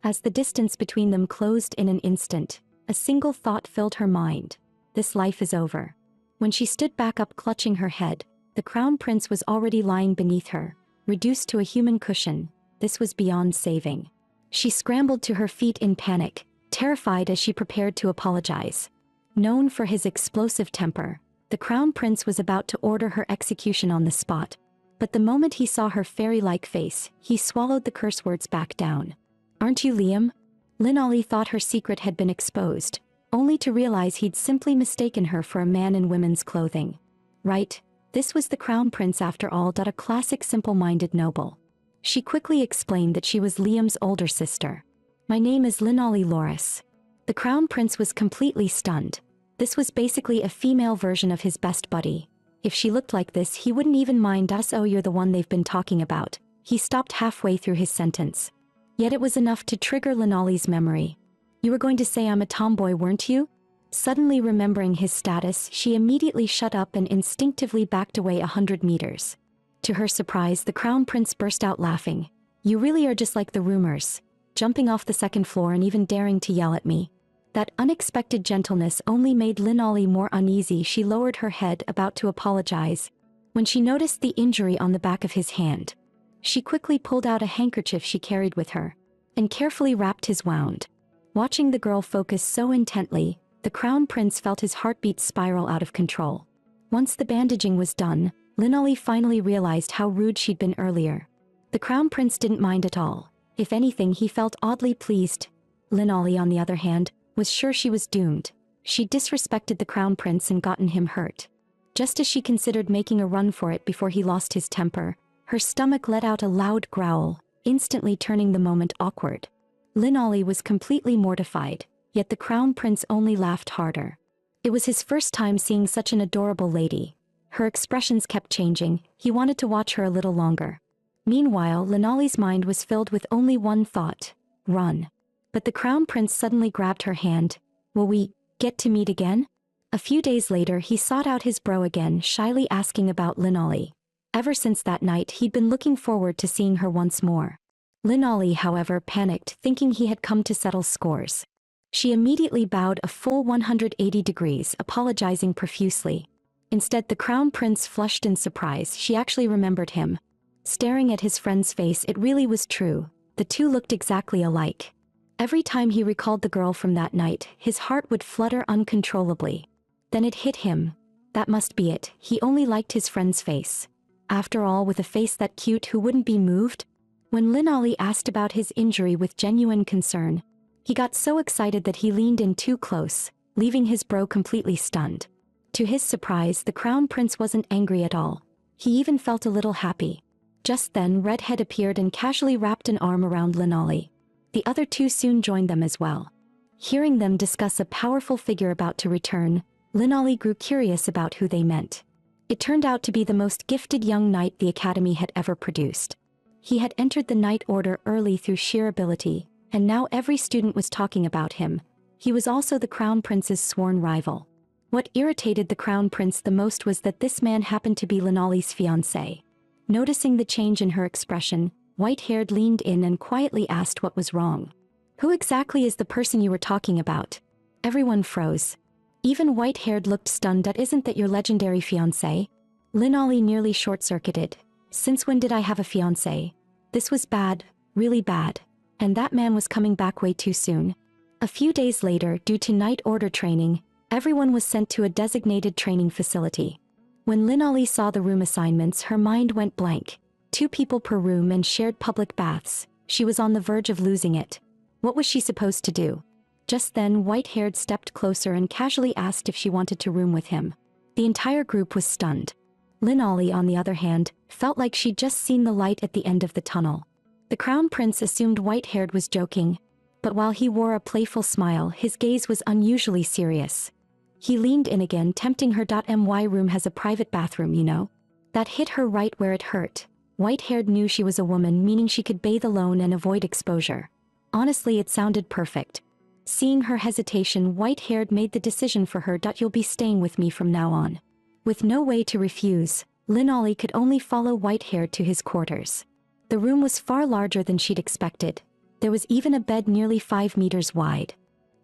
As the distance between them closed in an instant, a single thought filled her mind. this life is over. When she stood back up clutching her head, the crown prince was already lying beneath her, reduced to a human cushion. This was beyond saving. She scrambled to her feet in panic, terrified as she prepared to apologize. Known for his explosive temper, the crown prince was about to order her execution on the spot. But the moment he saw her fairy-like face, he swallowed the curse words back down. "Aren't you Liam?" Linolly thought her secret had been exposed, only to realize he'd simply mistaken her for a man in women's clothing. Right, this was the crown prince after all. A classic simple-minded noble. She quickly explained that she was Liam's older sister. "My name is Linolly Loris." The crown prince was completely stunned. This was basically a female version of his best buddy. If she looked like this, he wouldn't even mind us. "Oh, you're the one they've been talking about." He stopped halfway through his sentence. Yet it was enough to trigger Linolly's memory. "You were going to say I'm a tomboy, weren't you?" Suddenly remembering his status, she immediately shut up and instinctively backed away 100 meters. To her surprise, the crown prince burst out laughing. "You really are just like the rumors, jumping off the second floor and even daring to yell at me." That unexpected gentleness only made Linolly more uneasy. She lowered her head, about to apologize, when she noticed the injury on the back of his hand. She quickly pulled out a handkerchief she carried with her, and carefully wrapped his wound. Watching the girl focus so intently, the crown prince felt his heartbeat spiral out of control. Once the bandaging was done, Linolly finally realized how rude she'd been earlier. The crown prince didn't mind at all. If anything, he felt oddly pleased. Linolly, on the other hand, was sure she was doomed. She disrespected the crown prince and gotten him hurt. Just as she considered making a run for it before he lost his temper, her stomach let out a loud growl, instantly turning the moment awkward. Linolly was completely mortified, yet the crown prince only laughed harder. It was his first time seeing such an adorable lady. Her expressions kept changing. He wanted to watch her a little longer. Meanwhile, Linolly's mind was filled with only one thought: run. But the crown prince suddenly grabbed her hand. "Will we get to meet again?" A few days later, he sought out his bro again, shyly asking about Linolly. Ever since that night, he'd been looking forward to seeing her once more. Linolly, however, panicked, thinking he had come to settle scores. She immediately bowed a full 180 degrees, apologizing profusely. Instead, the crown prince flushed in surprise. She actually remembered him. Staring at his friend's face, it really was true. The two looked exactly alike. Every time he recalled the girl from that night, his heart would flutter uncontrollably. Then it hit him. That must be it. He only liked his friend's face. After all, with a face that cute, who wouldn't be moved? When Linolly asked about his injury with genuine concern, he got so excited that he leaned in too close, leaving his bro completely stunned. To his surprise, the crown prince wasn't angry at all. He even felt a little happy. Just then, Redhead appeared and casually wrapped an arm around Linolly. The other two soon joined them as well. Hearing them discuss a powerful figure about to return, Linolly grew curious about who they meant. It turned out to be the most gifted young knight the Academy had ever produced. He had entered the Knight Order early through sheer ability, and now every student was talking about him. He was also the Crown Prince's sworn rival. What irritated the Crown Prince the most was that this man happened to be Linolly's fiancé. Noticing the change in her expression, White-Haired leaned in and quietly asked what was wrong. "Who exactly is the person you were talking about?" Everyone froze. Even White-Haired looked stunned. "Isn't that your legendary fiancé?" Linolly nearly short-circuited. "Since when did I have a fiancé? This was bad, really bad. And that man was coming back way too soon." A few days later, due to Knight Order training, everyone was sent to a designated training facility. When Linolly saw the room assignments, her mind went blank. 2 people per room and shared public baths. She was on the verge of losing it. What was she supposed to do? Just then, White-Haired stepped closer and casually asked if she wanted to room with him. The entire group was stunned. Linolly, on the other hand, felt like she'd just seen the light at the end of the tunnel. The Crown Prince assumed White-Haired was joking, but while he wore a playful smile, his gaze was unusually serious. He leaned in again, tempting her. "My room has a private bathroom, you know." That hit her right where it hurt. White-Haired knew she was a woman, meaning she could bathe alone and avoid exposure. Honestly, it sounded perfect. Seeing her hesitation, White-Haired made the decision for her. "You'll be staying with me from now on." With no way to refuse, Linolly could only follow White-Haired to his quarters. The room was far larger than she'd expected. There was even a bed nearly 5 meters wide.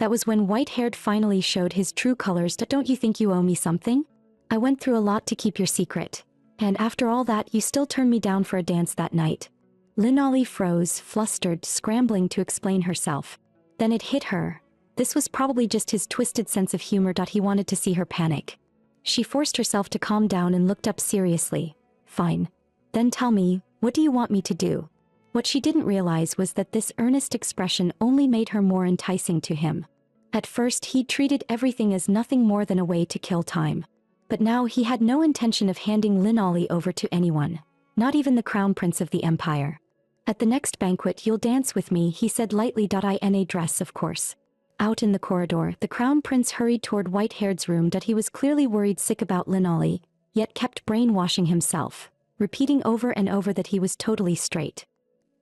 That was when White-Haired finally showed his true colors. Don't you think you owe me something? I went through a lot to keep your secret. And after all that, you still turned me down for a dance that night. Linolly froze, flustered, scrambling to explain herself. Then it hit her. This was probably just his twisted sense of humor. He wanted to see her panic. She forced herself to calm down and looked up seriously. Fine. Then tell me, what do you want me to do? What she didn't realize was that this earnest expression only made her more enticing to him. At first, he treated everything as nothing more than a way to kill time. But now he had no intention of handing Linolly over to anyone. Not even the crown prince of the empire. At the next banquet you'll dance with me, he said lightly. In a dress, of course. Out in the corridor, the crown prince hurried toward White-Haired's room. He was clearly worried sick about Linolly, yet kept brainwashing himself, repeating over and over that he was totally straight.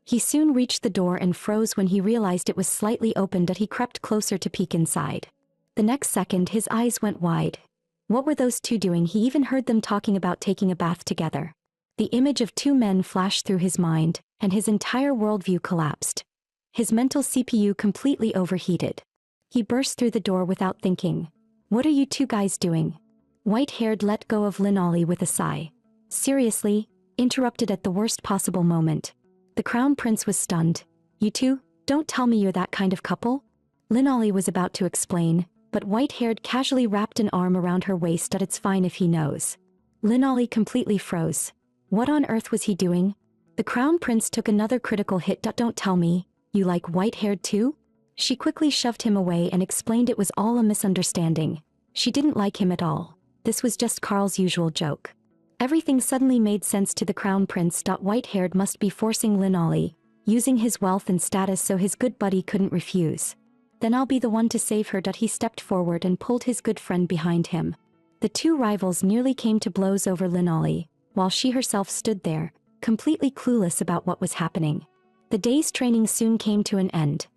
He soon reached the door and froze when he realized it was slightly open. He crept closer to peek inside. The next second his eyes went wide. What were those two doing? He even heard them talking about taking a bath together. The image of two men flashed through his mind, and his entire worldview collapsed. His mental CPU completely overheated. He burst through the door without thinking. What are you two guys doing? White-Haired let go of Linolly with a sigh. Seriously? Interrupted at the worst possible moment. The crown prince was stunned. You two? Don't tell me you're that kind of couple? Linolly was about to explain, but White-Haired casually wrapped an arm around her waist. It's fine if he knows. Linolly completely froze. What on earth was he doing? The crown prince took another critical hit. Don't tell me, you like White-Haired too? She quickly shoved him away and explained it was all a misunderstanding. She didn't like him at all. This was just Carl's usual joke. Everything suddenly made sense to the crown prince. White-Haired must be forcing Linolly, using his wealth and status so his good buddy couldn't refuse. Then I'll be the one to save her. He stepped forward and pulled his good friend behind him. The two rivals nearly came to blows over Linolly, while she herself stood there, completely clueless about what was happening. The day's training soon came to an end.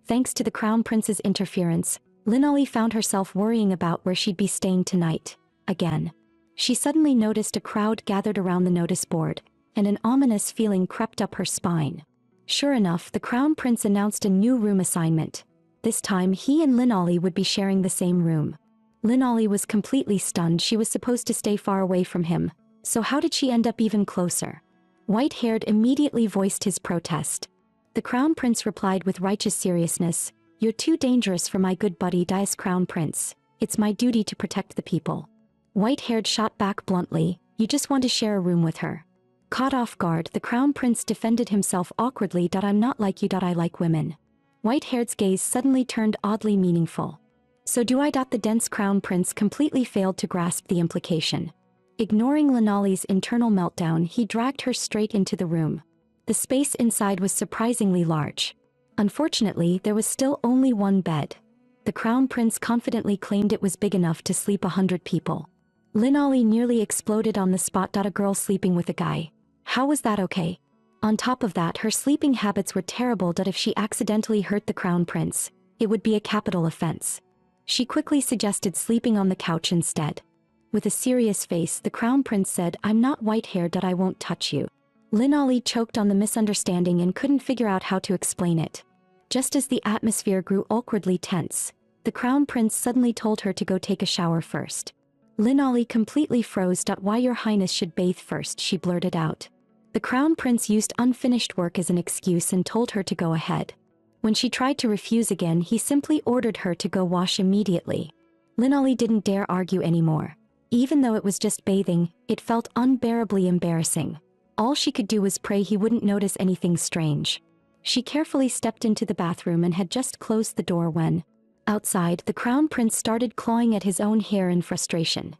Thanks to the crown prince's interference, Linolly found herself worrying about where she'd be staying tonight. Again. She suddenly noticed a crowd gathered around the notice board, and an ominous feeling crept up her spine. Sure enough, the crown prince announced a new room assignment. This time he and Linolly would be sharing the same room. Linolly was completely stunned. She was supposed to stay far away from him, so how did she end up even closer? White-Haired immediately voiced his protest. The crown prince replied with righteous seriousness, "You're too dangerous for my good buddy Dias Crown Prince. It's my duty to protect the people." White-Haired shot back bluntly, "You just want to share a room with her." Caught off guard, the crown prince defended himself awkwardly. "I'm not like you. I like women." White-Haired's gaze suddenly turned oddly meaningful. "So do I." The dense crown prince completely failed to grasp the implication. Ignoring Linolly's internal meltdown, he dragged her straight into the room. The space inside was surprisingly large. Unfortunately, there was still only one bed. The crown prince confidently claimed it was big enough to sleep 100 people. Linolly nearly exploded on the spot. A girl sleeping with a guy. How was that okay? On top of that, her sleeping habits were terrible. If she accidentally hurt the crown prince, it would be a capital offense. She quickly suggested sleeping on the couch instead. With a serious face, the crown prince said, "I'm not White-Haired. I won't touch you." Linolly choked on the misunderstanding and couldn't figure out how to explain it. Just as the atmosphere grew awkwardly tense, the crown prince suddenly told her to go take a shower first. Linolly completely froze. "Why your highness should bathe first," she blurted out. The crown prince used unfinished work as an excuse and told her to go ahead. When she tried to refuse again, he simply ordered her to go wash immediately. Linolly didn't dare argue anymore. Even though it was just bathing, it felt unbearably embarrassing. All she could do was pray he wouldn't notice anything strange. She carefully stepped into the bathroom and had just closed the door when, outside, the crown prince started clawing at his own hair in frustration.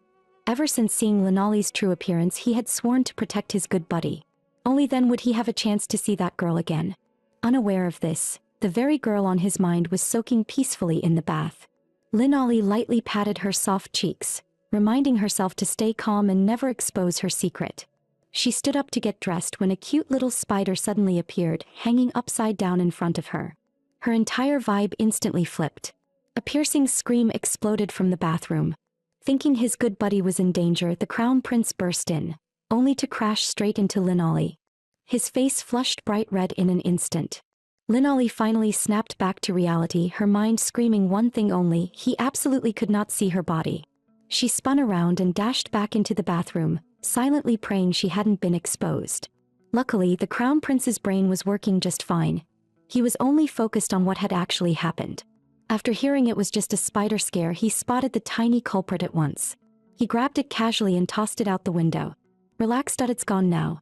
Ever since seeing Linolly's true appearance, he had sworn to protect his good buddy. Only then would he have a chance to see that girl again. Unaware of this, the very girl on his mind was soaking peacefully in the bath. Linolly lightly patted her soft cheeks, reminding herself to stay calm and never expose her secret. She stood up to get dressed when a cute little spider suddenly appeared, hanging upside down in front of her. Her entire vibe instantly flipped. A piercing scream exploded from the bathroom. Thinking his good buddy was in danger, the crown prince burst in, only to crash straight into Linolly. His face flushed bright red in an instant. Linolly finally snapped back to reality, her mind screaming one thing only: he absolutely could not see her body. She spun around and dashed back into the bathroom, silently praying she hadn't been exposed. Luckily, the Crown Prince's brain was working just fine. He was only focused on what had actually happened. After hearing it was just a spider scare, he spotted the tiny culprit at once. He grabbed it casually and tossed it out the window. Relaxed, it's gone now.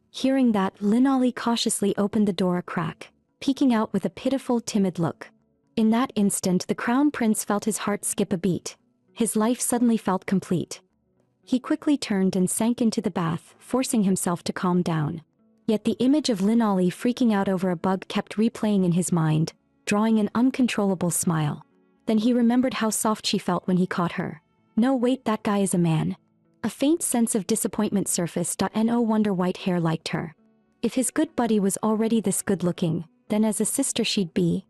Hearing that, Linolly cautiously opened the door a crack, peeking out with a pitiful, timid look. In that instant, the Crown Prince felt his heart skip a beat. His life suddenly felt complete. He quickly turned and sank into the bath, forcing himself to calm down. Yet the image of Linolly freaking out over a bug kept replaying in his mind, drawing an uncontrollable smile. Then he remembered how soft she felt when he caught her. No, wait, that guy is a man. A faint sense of disappointment surfaced. No wonder White Hair liked her. If his good buddy was already this good-looking, then as a sister she'd be.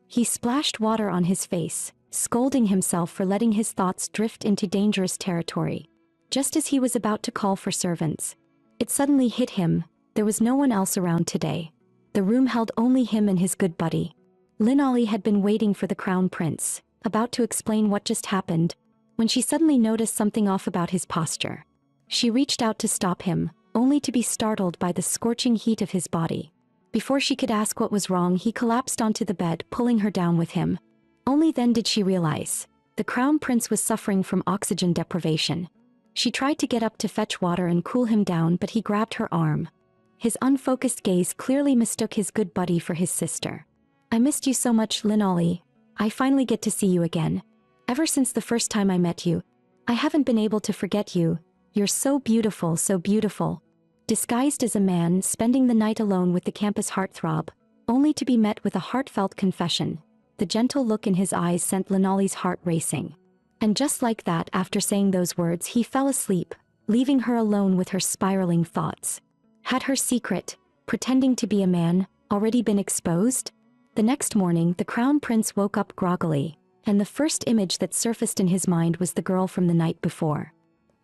He splashed water on his face, scolding himself for letting his thoughts drift into dangerous territory. Just as he was about to call for servants, it suddenly hit him: there was no one else around today. The room held only him and his good buddy. Linolly had been waiting for the Crown Prince, about to explain what just happened, when she suddenly noticed something off about his posture. She reached out to stop him, only to be startled by the scorching heat of his body. Before she could ask what was wrong, he collapsed onto the bed, pulling her down with him. Only then did she realize the Crown Prince was suffering from oxygen deprivation. She tried to get up to fetch water and cool him down, but he grabbed her arm. His unfocused gaze clearly mistook his good buddy for his sister. I missed you so much, Linolly. I finally get to see you again. Ever since the first time I met you, I haven't been able to forget you. You're so beautiful, so beautiful. Disguised as a man, spending the night alone with the campus heartthrob, only to be met with a heartfelt confession. The gentle look in his eyes sent Linolly's heart racing. And just like that, after saying those words, he fell asleep, leaving her alone with her spiraling thoughts. Had her secret, pretending to be a man, already been exposed? The next morning, the Crown Prince woke up groggily, and the first image that surfaced in his mind was the girl from the night before.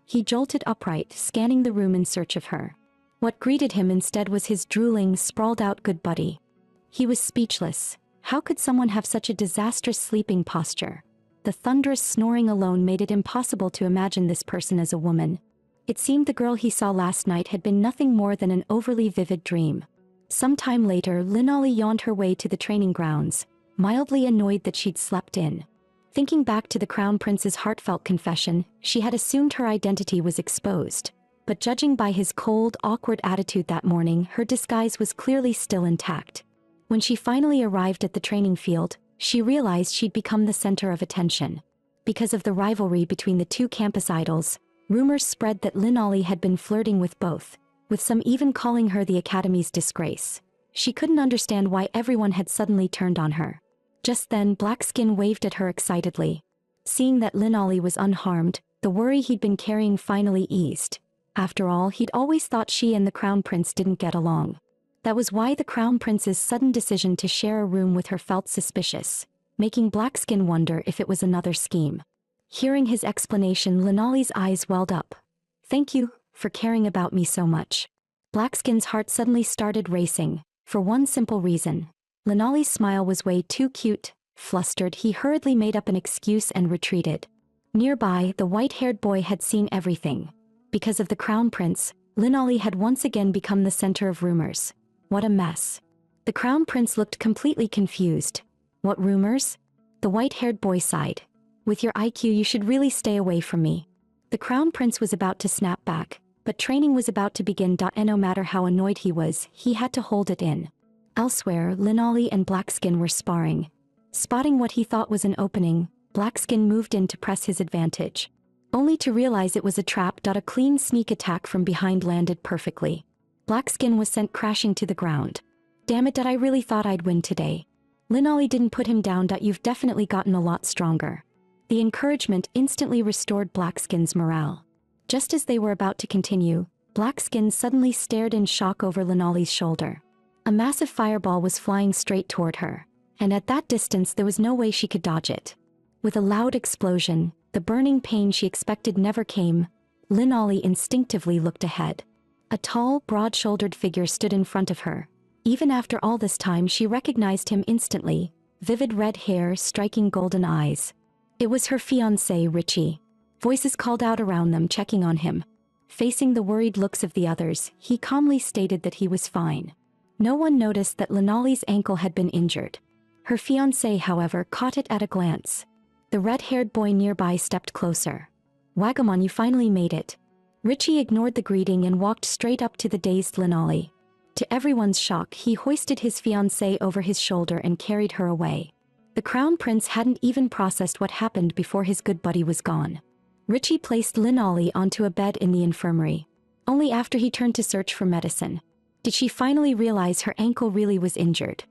He jolted upright, scanning the room in search of her. What greeted him instead was his drooling, sprawled-out good buddy. He was speechless. How could someone have such a disastrous sleeping posture? The thunderous snoring alone made it impossible to imagine this person as a woman. It seemed the girl he saw last night had been nothing more than an overly vivid dream. Some time later, Linolly yawned her way to the training grounds, mildly annoyed that she'd slept in. Thinking back to the Crown Prince's heartfelt confession, she had assumed her identity was exposed. But judging by his cold, awkward attitude that morning, her disguise was clearly still intact. When she finally arrived at the training field, she realized she'd become the center of attention. Because of the rivalry between the two campus idols, rumors spread that Linolly had been flirting with both, with some even calling her the Academy's disgrace. She couldn't understand why everyone had suddenly turned on her. Just then, Blackskin waved at her excitedly. Seeing that Linolly was unharmed, the worry he'd been carrying finally eased. After all, he'd always thought she and the Crown Prince didn't get along. That was why the Crown Prince's sudden decision to share a room with her felt suspicious, making Blackskin wonder if it was another scheme. Hearing his explanation, Linolly's eyes welled up. Thank you for caring about me so much. Blackskin's heart suddenly started racing, for one simple reason. Linolly's smile was way too cute. Flustered, he hurriedly made up an excuse and retreated. Nearby, the white-haired boy had seen everything. Because of the Crown Prince, Linolly had once again become the center of rumors. What a mess. The Crown Prince looked completely confused. What rumors? The white-haired boy sighed. With your IQ, you should really stay away from me. The Crown Prince was about to snap back, but training was about to begin. And no matter how annoyed he was, he had to hold it in. Elsewhere, Linolly and Blackskin were sparring. Spotting what he thought was an opening, Blackskin moved in to press his advantage. Only to realize it was a trap. A clean sneak attack from behind landed perfectly. Blackskin was sent crashing to the ground. Damn it, I really thought I'd win today. Linolly didn't put him down. You've definitely gotten a lot stronger. The encouragement instantly restored Blackskin's morale. Just as they were about to continue, Blackskin suddenly stared in shock over Linolly's shoulder. A massive fireball was flying straight toward her, and at that distance there was no way she could dodge it. With a loud explosion, the burning pain she expected never came. Linolly instinctively looked ahead. A tall, broad-shouldered figure stood in front of her. Even after all this time she recognized him instantly, vivid red hair, striking golden eyes. It was her fiancé, Richie. Voices called out around them, checking on him. Facing the worried looks of the others, he calmly stated that he was fine. No one noticed that Linali's ankle had been injured. Her fiancé, however, caught it at a glance. The red-haired boy nearby stepped closer. "Wagamon, you finally made it." Richie ignored the greeting and walked straight up to the dazed Linali. To everyone's shock, he hoisted his fiancée over his shoulder and carried her away. The crown prince hadn't even processed what happened before his good buddy was gone. Richie placed Linali onto a bed in the infirmary. Only after he turned to search for medicine did she finally realize her ankle really was injured.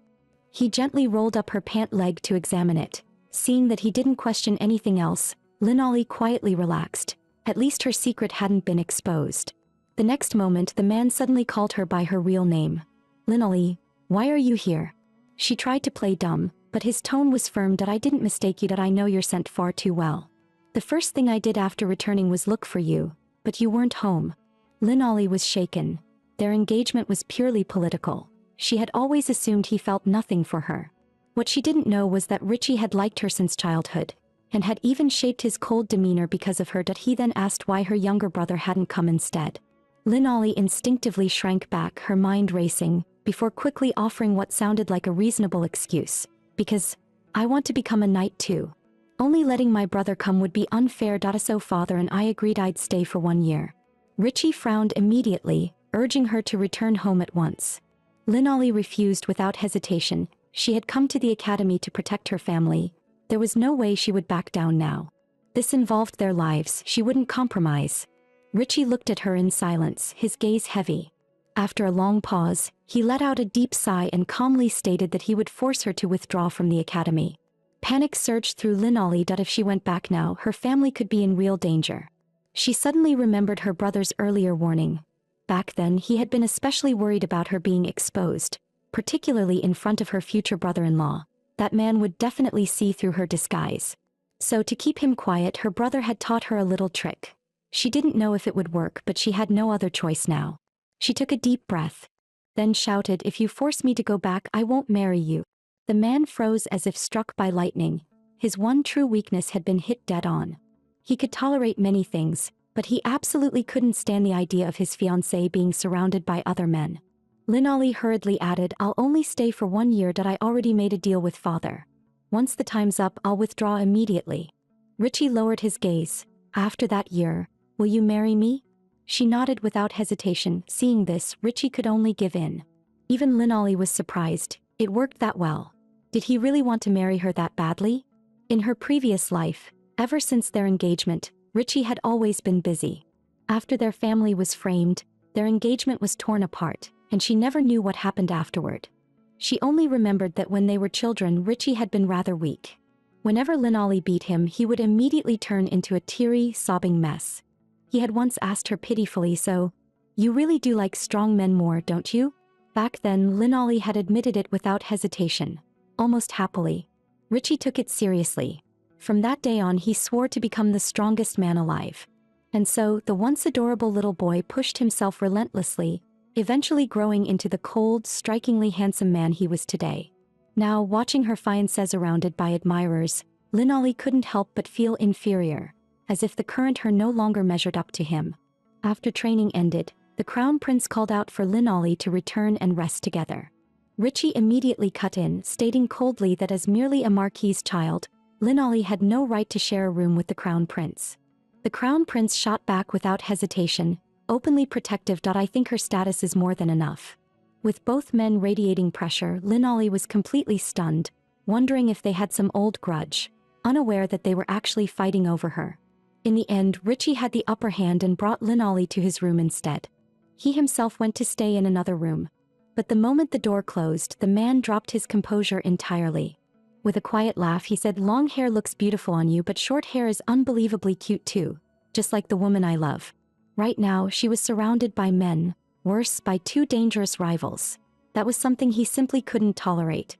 He gently rolled up her pant leg to examine it. Seeing that he didn't question anything else, Linali quietly relaxed. At least her secret hadn't been exposed. The next moment, the man suddenly called her by her real name. "Linali, why are you here?" She tried to play dumb, but his tone was firm. "That I didn't mistake you, that I know you're sent far too well. The first thing I did after returning was look for you, but you weren't home." Linali was shaken. Their engagement was purely political. She had always assumed he felt nothing for her. What she didn't know was that Richie had liked her since childhood, and had even shaped his cold demeanor because of her. That he then asked why her younger brother hadn't come instead. Linali instinctively shrank back, her mind racing, before quickly offering what sounded like a reasonable excuse. "Because I want to become a knight too. Only letting my brother come would be unfair." So father and I agreed I'd stay for 1 year. Richie frowned immediately, urging her to return home at once. Linali refused without hesitation. She had come to the academy to protect her family. There was no way she would back down now. This involved their lives. She wouldn't compromise. Richie looked at her in silence, his gaze heavy. After a long pause, he let out a deep sigh and calmly stated that he would force her to withdraw from the academy. Panic surged through Linali that if she went back now, her family could be in real danger. She suddenly remembered her brother's earlier warning. Back then, he had been especially worried about her being exposed, particularly in front of her future brother-in-law. That man would definitely see through her disguise. So to keep him quiet, her brother had taught her a little trick. She didn't know if it would work, but she had no other choice now. She took a deep breath, then shouted, "If you force me to go back, I won't marry you." The man froze as if struck by lightning. His one true weakness had been hit dead on. He could tolerate many things, but he absolutely couldn't stand the idea of his fiancée being surrounded by other men. Linali hurriedly added, "I'll only stay for 1 year. That I already made a deal with father. Once the time's up, I'll withdraw immediately." Richie lowered his gaze. "After that year, will you marry me?" She nodded without hesitation. Seeing this, Richie could only give in. Even Linali was surprised. It worked that well. Did he really want to marry her that badly? In her previous life, ever since their engagement, Richie had always been busy. After their family was framed, their engagement was torn apart, and she never knew what happened afterward. She only remembered that when they were children, Richie had been rather weak. Whenever Linali beat him, he would immediately turn into a teary, sobbing mess. He had once asked her pitifully, "So, you really do like strong men more, don't you?" Back then, Linali had admitted it without hesitation, almost happily. Richie took it seriously. From that day on, he swore to become the strongest man alive. And so, the once adorable little boy pushed himself relentlessly, eventually growing into the cold, strikingly handsome man he was today. Now, watching her fiancé surrounded by admirers, Linali couldn't help but feel inferior, as if the current her no longer measured up to him. After training ended, the crown prince called out for Linali to return and rest together. Richie immediately cut in, stating coldly that as merely a marquis's child, Linali had no right to share a room with the crown prince. The crown prince shot back without hesitation, openly protective. "I think her status is more than enough." With both men radiating pressure, Linali was completely stunned, wondering if they had some old grudge, unaware that they were actually fighting over her. In the end, Richie had the upper hand and brought Linali to his room instead. He himself went to stay in another room. But the moment the door closed, the man dropped his composure entirely. With a quiet laugh, he said, "Long hair looks beautiful on you, but short hair is unbelievably cute too, just like the woman I love." Right now, she was surrounded by men, worse, by 2 dangerous rivals. That was something he simply couldn't tolerate.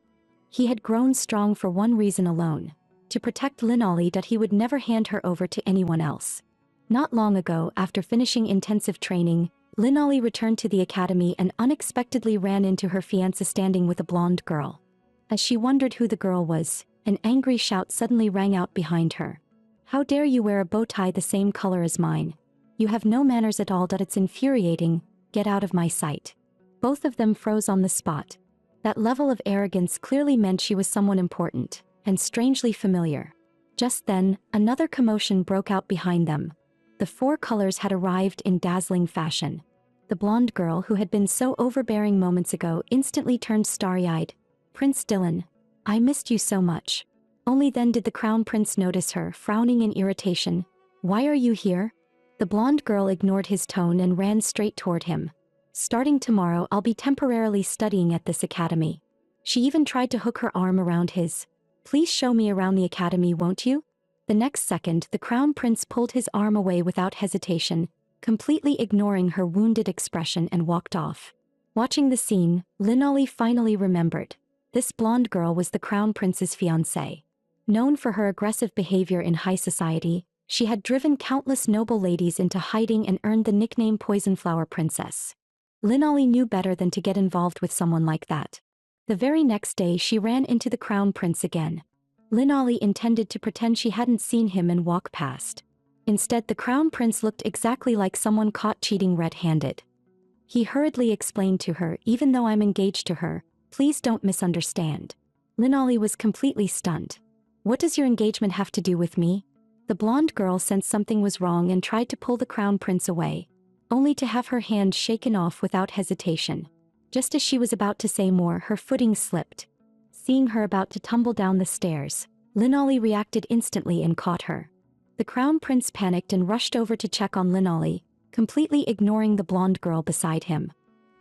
He had grown strong for one reason alone: to protect Linali, that he would never hand her over to anyone else. Not long ago, after finishing intensive training, Linolly returned to the academy and unexpectedly ran into her fiancé standing with a blonde girl. As she wondered who the girl was, an angry shout suddenly rang out behind her. "How dare you wear a bow tie the same color as mine? You have no manners at all. It's infuriating. Get out of my sight." Both of them froze on the spot. That level of arrogance clearly meant she was someone important, and strangely familiar. Just then, another commotion broke out behind them. The four colors had arrived in dazzling fashion. The blonde girl who had been so overbearing moments ago instantly turned starry-eyed. "Prince Dylan, I missed you so much." Only then did the crown prince notice her, frowning in irritation. "Why are you here?" The blonde girl ignored his tone and ran straight toward him. "Starting tomorrow, I'll be temporarily studying at this academy." She even tried to hook her arm around his. "Please show me around the academy, won't you?" The next second, the crown prince pulled his arm away without hesitation, completely ignoring her wounded expression, and walked off. Watching the scene, Linolly finally remembered. This blonde girl was the crown prince's fiancée. Known for her aggressive behavior in high society, she had driven countless noble ladies into hiding and earned the nickname Poisonflower Princess. Linolly knew better than to get involved with someone like that. The very next day she ran into the crown prince again. Linolly intended to pretend she hadn't seen him and walk past. Instead, the crown prince looked exactly like someone caught cheating red-handed. He hurriedly explained to her, "Even though I'm engaged to her, please don't misunderstand." Linolly was completely stunned. "What does your engagement have to do with me?" The blonde girl sensed something was wrong and tried to pull the crown prince away, only to have her hand shaken off without hesitation. Just as she was about to say more, her footing slipped. Seeing her about to tumble down the stairs, Linolly reacted instantly and caught her. The crown prince panicked and rushed over to check on Linolly, completely ignoring the blonde girl beside him.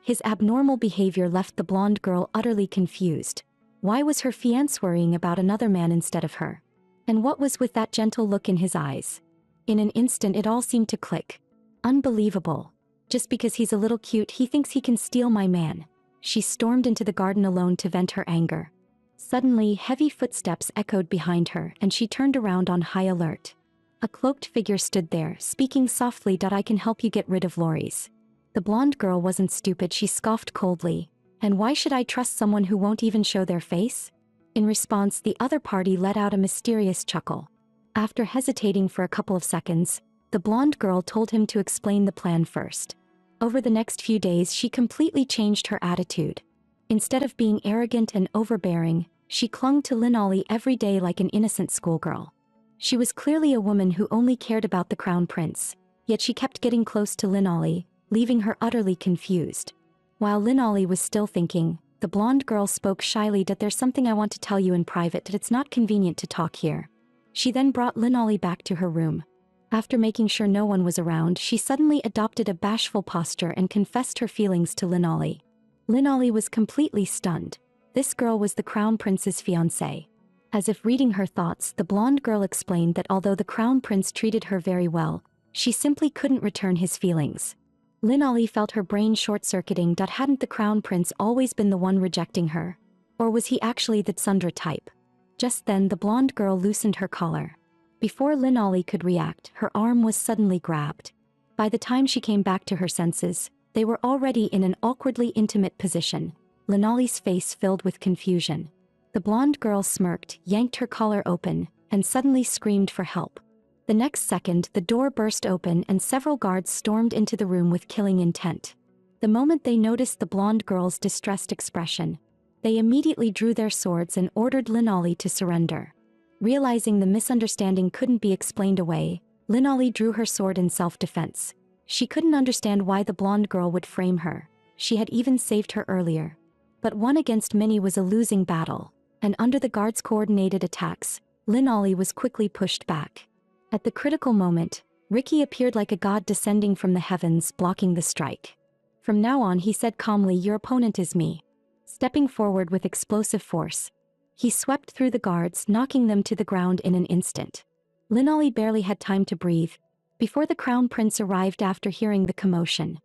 His abnormal behavior left the blonde girl utterly confused. Why was her fiancé worrying about another man instead of her? And what was with that gentle look in his eyes? In an instant it all seemed to click. Unbelievable. Just because he's a little cute, he thinks he can steal my man. She stormed into the garden alone to vent her anger. Suddenly, heavy footsteps echoed behind her, and she turned around on high alert. A cloaked figure stood there, speaking softly. "I can help you get rid of lorries." The blonde girl wasn't stupid, she scoffed coldly. "And why should I trust someone who won't even show their face?" In response, the other party let out a mysterious chuckle. After hesitating for a couple of seconds, the blonde girl told him to explain the plan first. Over the next few days, she completely changed her attitude. Instead of being arrogant and overbearing, she clung to Linolly every day like an innocent schoolgirl. She was clearly a woman who only cared about the crown prince, yet she kept getting close to Linolly, leaving her utterly confused. While Linolly was still thinking, the blonde girl spoke shyly. "There's something I want to tell you in private. It's not convenient to talk here." She then brought Linolly back to her room. After making sure no one was around, she suddenly adopted a bashful posture and confessed her feelings to Linolly. Linolly was completely stunned. This girl was the crown prince's fiancée. As if reading her thoughts, the blonde girl explained that although the crown prince treated her very well, she simply couldn't return his feelings. Linolly felt her brain short-circuiting. Hadn't the crown prince always been the one rejecting her? Or was he actually the tsundere type? Just then the blonde girl loosened her collar. Before Linolly could react, her arm was suddenly grabbed. By the time she came back to her senses, they were already in an awkwardly intimate position. Linolly's face filled with confusion. The blonde girl smirked, yanked her collar open, and suddenly screamed for help. The next second, the door burst open and several guards stormed into the room with killing intent. The moment they noticed the blonde girl's distressed expression, they immediately drew their swords and ordered Linolly to surrender. Realizing the misunderstanding couldn't be explained away, Linolly drew her sword in self-defense. She couldn't understand why the blonde girl would frame her. She had even saved her earlier. But one against many was a losing battle, and under the guards' coordinated attacks, Linolly was quickly pushed back. At the critical moment, Ricky appeared like a god descending from the heavens, blocking the strike. "From now on," he said calmly, "your opponent is me." Stepping forward with explosive force, he swept through the guards, knocking them to the ground in an instant. Linolly barely had time to breathe before the crown prince arrived after hearing the commotion.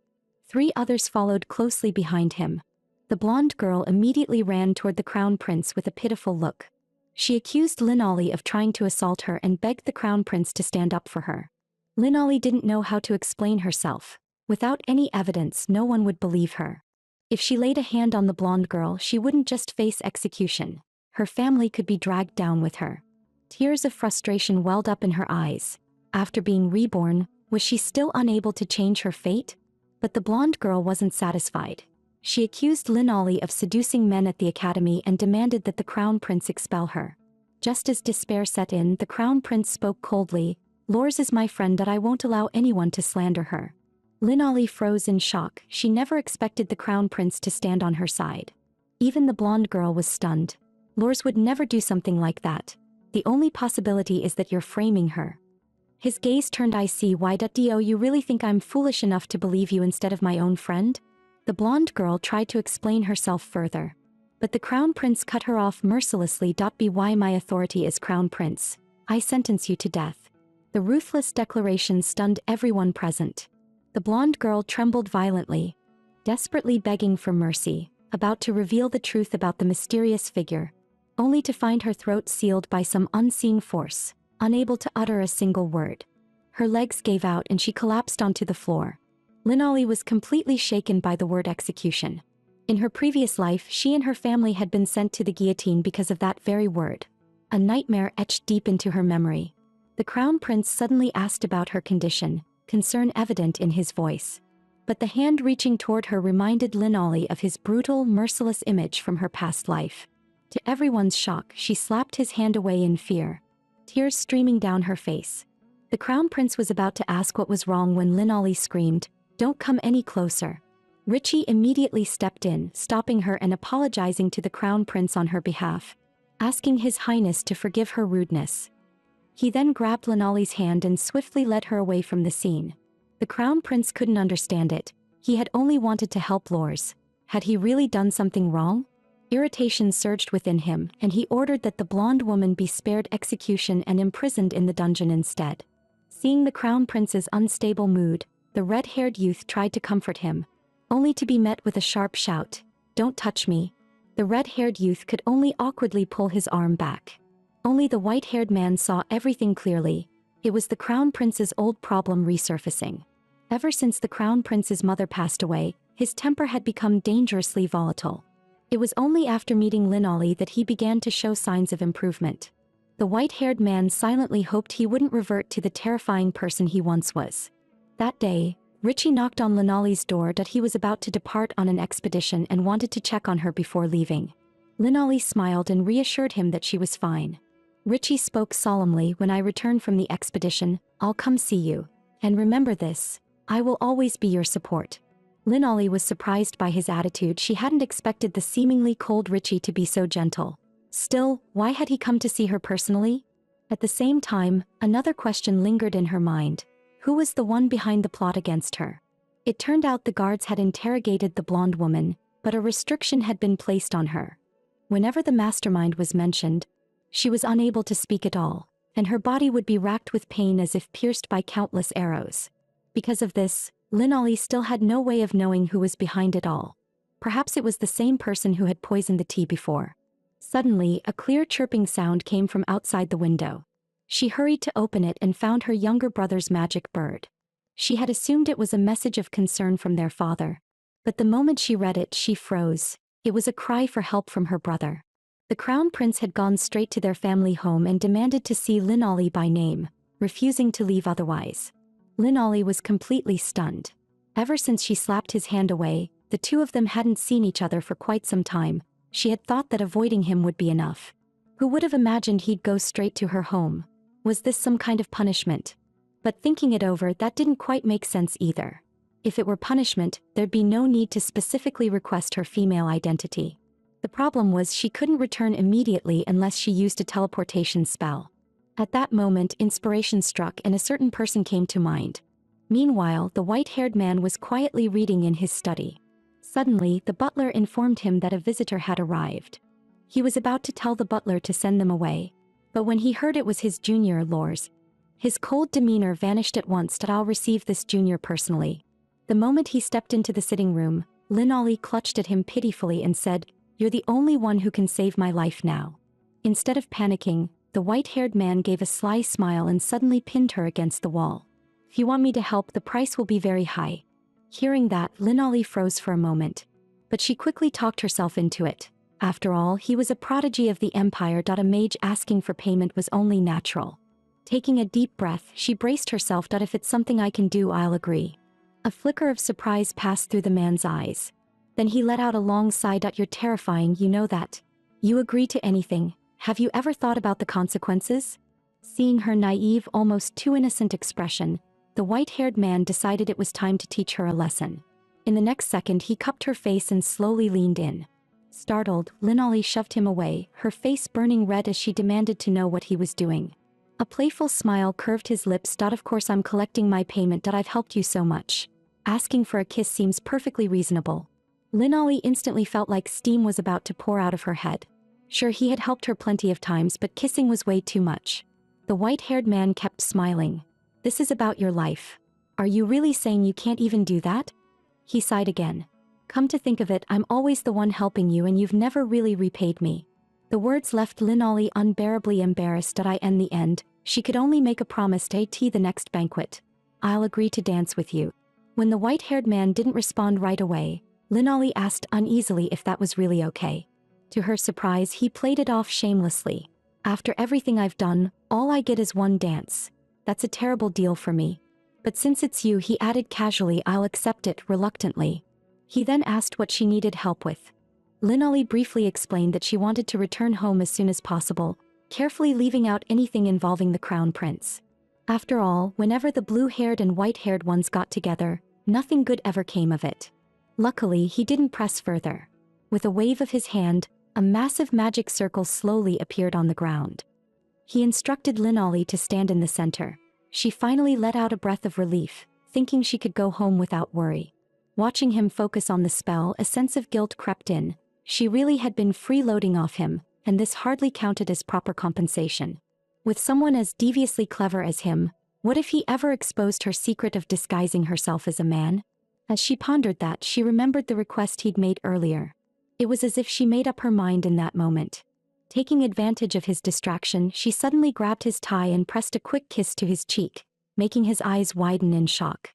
3 others followed closely behind him. The blonde girl immediately ran toward the crown prince with a pitiful look. She accused Linolly of trying to assault her and begged the crown prince to stand up for her. Linolly didn't know how to explain herself. Without any evidence, no one would believe her. If she laid a hand on the blonde girl, she wouldn't just face execution. Her family could be dragged down with her. Tears of frustration welled up in her eyes. After being reborn, was she still unable to change her fate? But the blonde girl wasn't satisfied. She accused Lin Ollie of seducing men at the academy and demanded that the crown prince expel her. Just as despair set in, the crown prince spoke coldly, "Lors is my friend that I won't allow anyone to slander her." Lin Ollie froze in shock. She never expected the crown prince to stand on her side. Even the blonde girl was stunned. Lors would never do something like that. The only possibility is that you're framing her. His gaze turned. "I see why. Do you really think I'm foolish enough to believe you instead of my own friend?" The blonde girl tried to explain herself further. But the crown prince cut her off mercilessly. "Be why my authority as crown prince. I sentence you to death." The ruthless declaration stunned everyone present. The blonde girl trembled violently, desperately begging for mercy, about to reveal the truth about the mysterious figure, only to find her throat sealed by some unseen force, unable to utter a single word. Her legs gave out and she collapsed onto the floor. Lin Ollie was completely shaken by the word execution. In her previous life, she and her family had been sent to the guillotine because of that very word. A nightmare etched deep into her memory. The crown prince suddenly asked about her condition, concern evident in his voice. But the hand reaching toward her reminded Lin Ollie of his brutal, merciless image from her past life. To everyone's shock, she slapped his hand away in fear, tears streaming down her face. The crown prince was about to ask what was wrong when Lin Ollie screamed, "Don't come any closer." Richie immediately stepped in, stopping her and apologizing to the crown prince on her behalf, asking His Highness to forgive her rudeness. He then grabbed Lin Ollie's hand and swiftly led her away from the scene. The crown prince couldn't understand it. He had only wanted to help Lors. Had he really done something wrong? Irritation surged within him, and he ordered that the blonde woman be spared execution and imprisoned in the dungeon instead. Seeing the crown prince's unstable mood, the red-haired youth tried to comfort him, only to be met with a sharp shout, "Don't touch me." The red-haired youth could only awkwardly pull his arm back. Only the white-haired man saw everything clearly. It was the crown prince's old problem resurfacing. Ever since the crown prince's mother passed away, his temper had become dangerously volatile. It was only after meeting Lin Ollie that he began to show signs of improvement. The white-haired man silently hoped he wouldn't revert to the terrifying person he once was. That day, Richie knocked on Lin Ollie's door. He was about to depart on an expedition and wanted to check on her before leaving. Lin Ollie smiled and reassured him that she was fine. Richie spoke solemnly, "When I return from the expedition, I'll come see you. And remember this, I will always be your support." Lin Ollie was surprised by his attitude. She hadn't expected the seemingly cold Richie to be so gentle. Still, why had he come to see her personally? At the same time, another question lingered in her mind. Who was the one behind the plot against her? It turned out the guards had interrogated the blonde woman, but a restriction had been placed on her. Whenever the mastermind was mentioned, she was unable to speak at all, and her body would be racked with pain as if pierced by countless arrows. Because of this, Lin Ollie still had no way of knowing who was behind it all. Perhaps it was the same person who had poisoned the tea before. Suddenly, a clear chirping sound came from outside the window. She hurried to open it and found her younger brother's magic bird. She had assumed it was a message of concern from their father. But the moment she read it, she froze. It was a cry for help from her brother. The crown prince had gone straight to their family home and demanded to see Lin Ollie by name, refusing to leave otherwise. Lin Ollie was completely stunned. Ever since she slapped his hand away, the two of them hadn't seen each other for quite some time. She had thought that avoiding him would be enough. Who would have imagined he'd go straight to her home? Was this some kind of punishment? But thinking it over, that didn't quite make sense either. If it were punishment, there'd be no need to specifically request her female identity. The problem was she couldn't return immediately unless she used a teleportation spell. At that moment, inspiration struck and a certain person came to mind. Meanwhile, the white-haired man was quietly reading in his study. Suddenly, the butler informed him that a visitor had arrived. He was about to tell the butler to send them away, but when he heard it was his junior, Lors, his cold demeanor vanished at once. "I'll receive this junior personally." The moment he stepped into the sitting room, Lin Ollie clutched at him pitifully and said, "You're the only one who can save my life now." Instead of panicking, the white-haired man gave a sly smile and suddenly pinned her against the wall. "If you want me to help, the price will be very high. Hearing that, Linali froze for a moment. But she quickly talked herself into it. After all, he was a prodigy of the Empire. A mage asking for payment was only natural. Taking a deep breath, she braced herself. If it's something I can do, I'll agree. A flicker of surprise passed through the man's eyes. Then he let out a long sigh. You're terrifying, you know that. You agree to anything. Have you ever thought about the consequences? Seeing her naive, almost too innocent expression, the white-haired man decided it was time to teach her a lesson. In the next second, he cupped her face and slowly leaned in. Startled, Linali shoved him away, her face burning red as she demanded to know what he was doing. A playful smile curved his lips. Of course I'm collecting my payment. I've helped you so much. Asking for a kiss seems perfectly reasonable. Linali instantly felt like steam was about to pour out of her head. Sure, he had helped her plenty of times, but kissing was way too much. The white-haired man kept smiling. This is about your life. Are you really saying you can't even do that? He sighed again. Come to think of it, I'm always the one helping you and you've never really repaid me. The words left Linali unbearably embarrassed. In the end, she could only make a promise to the next banquet. I'll agree to dance with you. When the white-haired man didn't respond right away, Linali asked uneasily if that was really okay. To her surprise, he played it off shamelessly. After everything I've done, all I get is one dance. That's a terrible deal for me. But since it's you, he added casually, I'll accept it reluctantly. He then asked what she needed help with. Linali briefly explained that she wanted to return home as soon as possible, carefully leaving out anything involving the crown prince. After all, whenever the blue-haired and white-haired ones got together, nothing good ever came of it. Luckily, he didn't press further. With a wave of his hand, a massive magic circle slowly appeared on the ground. He instructed Linali to stand in the center. She finally let out a breath of relief, thinking she could go home without worry. Watching him focus on the spell, a sense of guilt crept in. She really had been freeloading off him, and this hardly counted as proper compensation. With someone as deviously clever as him, what if he ever exposed her secret of disguising herself as a man? As she pondered that, she remembered the request he'd made earlier. It was as if she made up her mind in that moment. Taking advantage of his distraction, she suddenly grabbed his tie and pressed a quick kiss to his cheek, making his eyes widen in shock.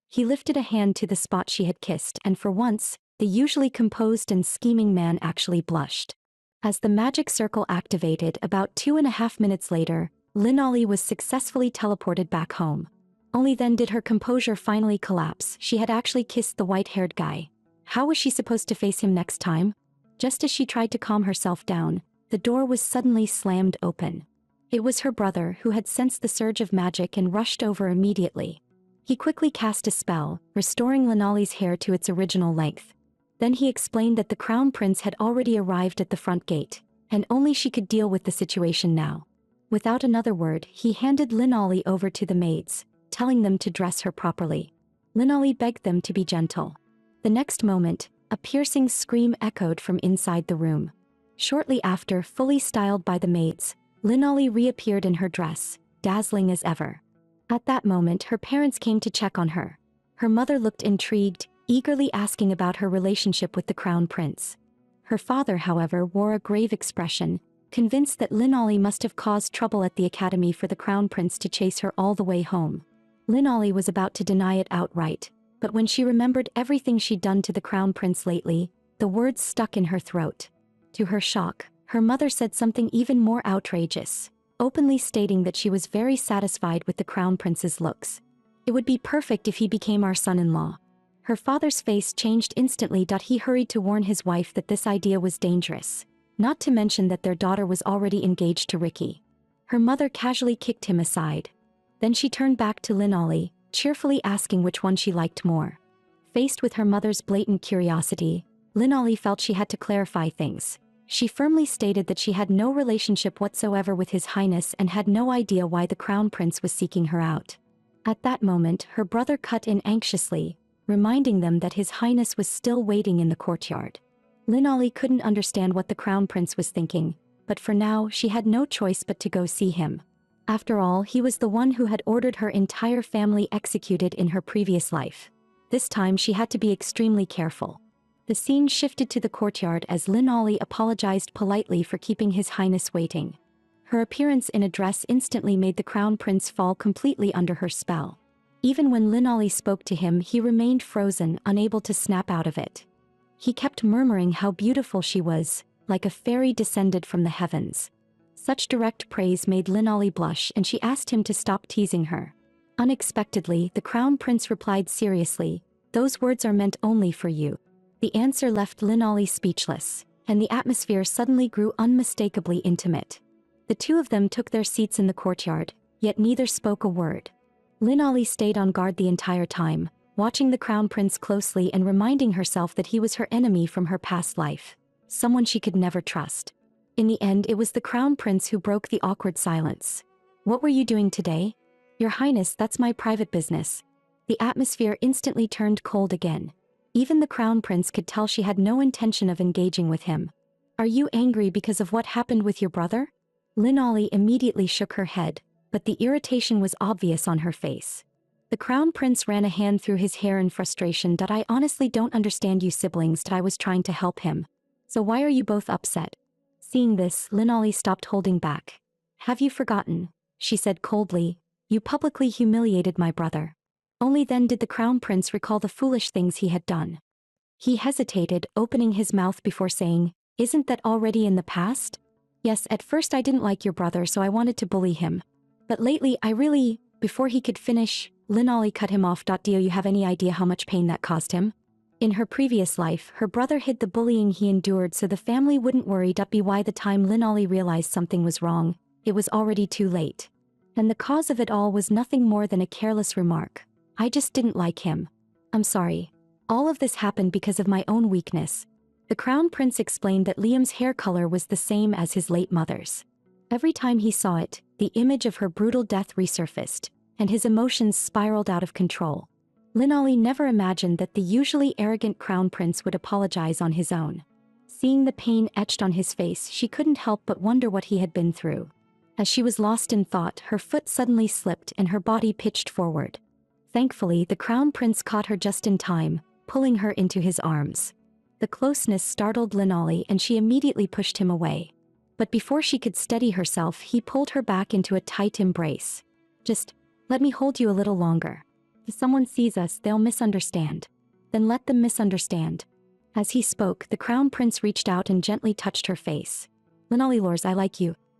He lifted a hand to the spot she had kissed, and for once, the usually composed and scheming man actually blushed. As the magic circle activated about 2.5 minutes later, Linali was successfully teleported back home. Only then did her composure finally collapse. She had actually kissed the white-haired guy. How was she supposed to face him next time? Just as she tried to calm herself down, the door was suddenly slammed open. It was her brother, who had sensed the surge of magic and rushed over immediately. He quickly cast a spell, restoring Linali's hair to its original length. Then he explained that the crown prince had already arrived at the front gate, and only she could deal with the situation now. Without another word, he handed Linali over to the maids, telling them to dress her properly. Linali begged them to be gentle. The next moment, a piercing scream echoed from inside the room. Shortly after, fully styled by the maids, Linali reappeared in her dress, dazzling as ever. At that moment, her parents came to check on her. Her mother looked intrigued, eagerly asking about her relationship with the crown prince. Her father, however, wore a grave expression, convinced that Linali must have caused trouble at the academy for the crown prince to chase her all the way home. Linali was about to deny it outright, but when she remembered everything she'd done to the crown prince lately, the words stuck in her throat. To her shock, her mother said something even more outrageous, openly stating that she was very satisfied with the crown prince's looks. It would be perfect if he became our son-in-law. Her father's face changed instantly. He hurried to warn his wife that this idea was dangerous, not to mention that their daughter was already engaged to Ricky. Her mother casually kicked him aside. Then she turned back to Linali, cheerfully asking which one she liked more. Faced with her mother's blatant curiosity, Linali felt she had to clarify things. She firmly stated that she had no relationship whatsoever with His Highness and had no idea why the crown prince was seeking her out. At that moment, her brother cut in anxiously, reminding them that His Highness was still waiting in the courtyard. Linali couldn't understand what the crown prince was thinking, but for now she had no choice but to go see him. After all, he was the one who had ordered her entire family executed in her previous life. This time she had to be extremely careful. The scene shifted to the courtyard as Linali apologized politely for keeping His Highness waiting. Her appearance in a dress instantly made the crown prince fall completely under her spell. Even when Linolly spoke to him, he remained frozen, unable to snap out of it. He kept murmuring how beautiful she was, like a fairy descended from the heavens. Such direct praise made Linolly blush, and she asked him to stop teasing her. Unexpectedly, the Crown Prince replied seriously, "Those words are meant only for you." The answer left Linolly speechless, and the atmosphere suddenly grew unmistakably intimate. The two of them took their seats in the courtyard, yet neither spoke a word. Linolly stayed on guard the entire time, watching the Crown Prince closely and reminding herself that he was her enemy from her past life, someone she could never trust. In the end, it was the Crown Prince who broke the awkward silence. "What were you doing today?" "Your Highness, that's my private business." The atmosphere instantly turned cold again. Even the Crown Prince could tell she had no intention of engaging with him. "Are you angry because of what happened with your brother?" Linolly immediately shook her head, but the irritation was obvious on her face. The Crown Prince ran a hand through his hair in frustration. "I honestly don't understand you siblings. I was trying to help him. So why are you both upset?" Seeing this, Linolly stopped holding back. "Have you forgotten?" she said coldly. "You publicly humiliated my brother." Only then did the Crown Prince recall the foolish things he had done. He hesitated, opening his mouth before saying, "Isn't that already in the past?" "Yes, at first I didn't like your brother, so I wanted to bully him. But lately I really..." Before he could finish, Linolly cut him off. "Do you have any idea how much pain that caused him?" In her previous life, her brother hid the bullying he endured so the family wouldn't worry. By the time Linolly realized something was wrong, it was already too late. And the cause of it all was nothing more than a careless remark. "I just didn't like him. I'm sorry. All of this happened because of my own weakness." The Crown Prince explained that Liam's hair color was the same as his late mother's. Every time he saw it, the image of her brutal death resurfaced, and his emotions spiraled out of control. Linolly never imagined that the usually arrogant Crown Prince would apologize on his own. Seeing the pain etched on his face, she couldn't help but wonder what he had been through. As she was lost in thought, her foot suddenly slipped and her body pitched forward. Thankfully, the Crown Prince caught her just in time, pulling her into his arms. The closeness startled Linolly and she immediately pushed him away. But before she could steady herself, he pulled her back into a tight embrace. "Just let me hold you a little longer. If someone sees us, they'll misunderstand. Then let them misunderstand." As he spoke, the Crown Prince reached out and gently touched her face. "Linolly Lors, I like you."